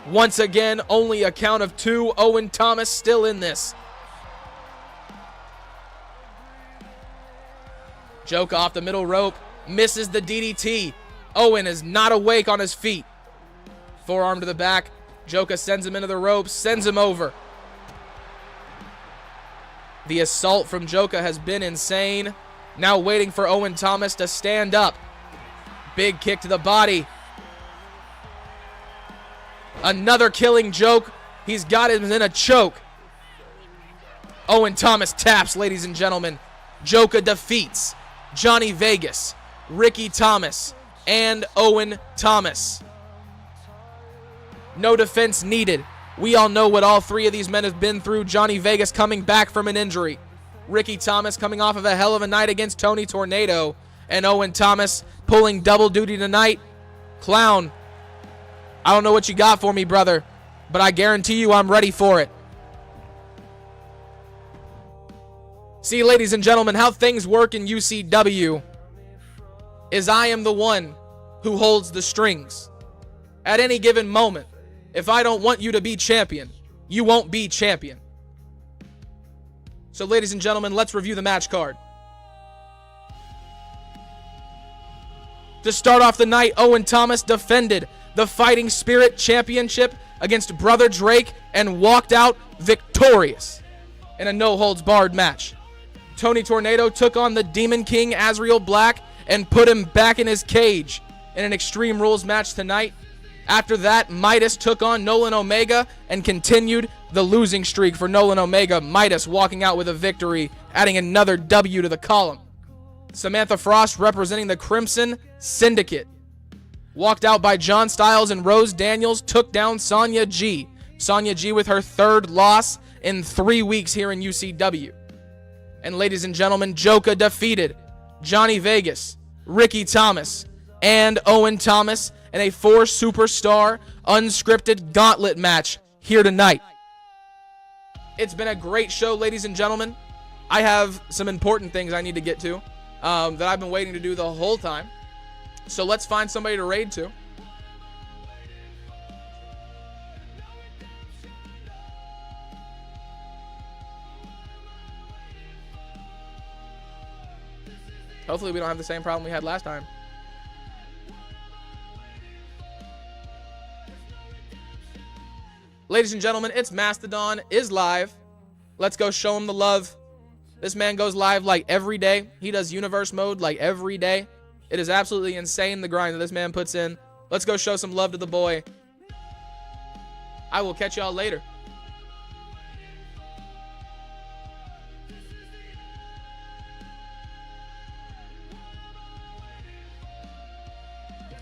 Once again, only a count of 2. Owen Thomas still in this. Joka off the middle rope. Misses the DDT. Owen is not awake on his feet. Forearm to the back. Joka sends him into the ropes. Sends him over. The assault from Joka has been insane. Now waiting for Owen Thomas to stand up. Big kick to the body. Another killing joke. He's got him in a choke. Owen Thomas taps, ladies and gentlemen. Joka defeats Johnny Vegas, Ricky Thomas, and Owen Thomas. No defense needed. We all know what all 3 of these men have been through. Johnny Vegas coming back from an injury. Ricky Thomas coming off of a hell of a night against Tony Tornado. And Owen Thomas pulling double duty tonight. Clown, I don't know what you got for me, brother, but I guarantee you I'm ready for it. See, ladies and gentlemen, how things work in UCW is I am the one who holds the strings. At any given moment, if I don't want you to be champion, you won't be champion. So, ladies and gentlemen, let's review the match card. To start off the night, Owen Thomas defended the Fighting Spirit Championship against Brother Drake and walked out victorious in a no-holds-barred match. Tony Tornado took on the Demon King Azreal Black and put him back in his cage in an Extreme Rules match tonight. After that, Midas took on Nolan Omega and continued the losing streak for Nolan Omega. Midas walking out with a victory, adding another W to the column. Samantha Frost, representing the Crimson Syndicate, walked out by John Styles and Rose Daniels, took down Sonya G. Sonya G with her third loss in 3 weeks here in UCW. And ladies and gentlemen, Joka defeated Johnny Vegas, Ricky Thomas, and Owen Thomas in a 4-superstar unscripted gauntlet match here tonight. It's been a great show, ladies and gentlemen. I have some important things I need to get to that I've been waiting to do the whole time. So let's find somebody to raid to. Hopefully we don't have the same problem we had last time. Ladies and gentlemen, it's Mastodon is live. Let's go show him the love. This man goes live like every day. He does universe mode like every day. It is absolutely insane, the grind that this man puts in. Let's go show some love to the boy. I will catch y'all later.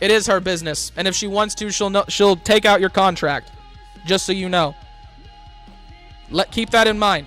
It is her business, and if she wants to, she'll take out your contract. Just so you know. Keep that in mind.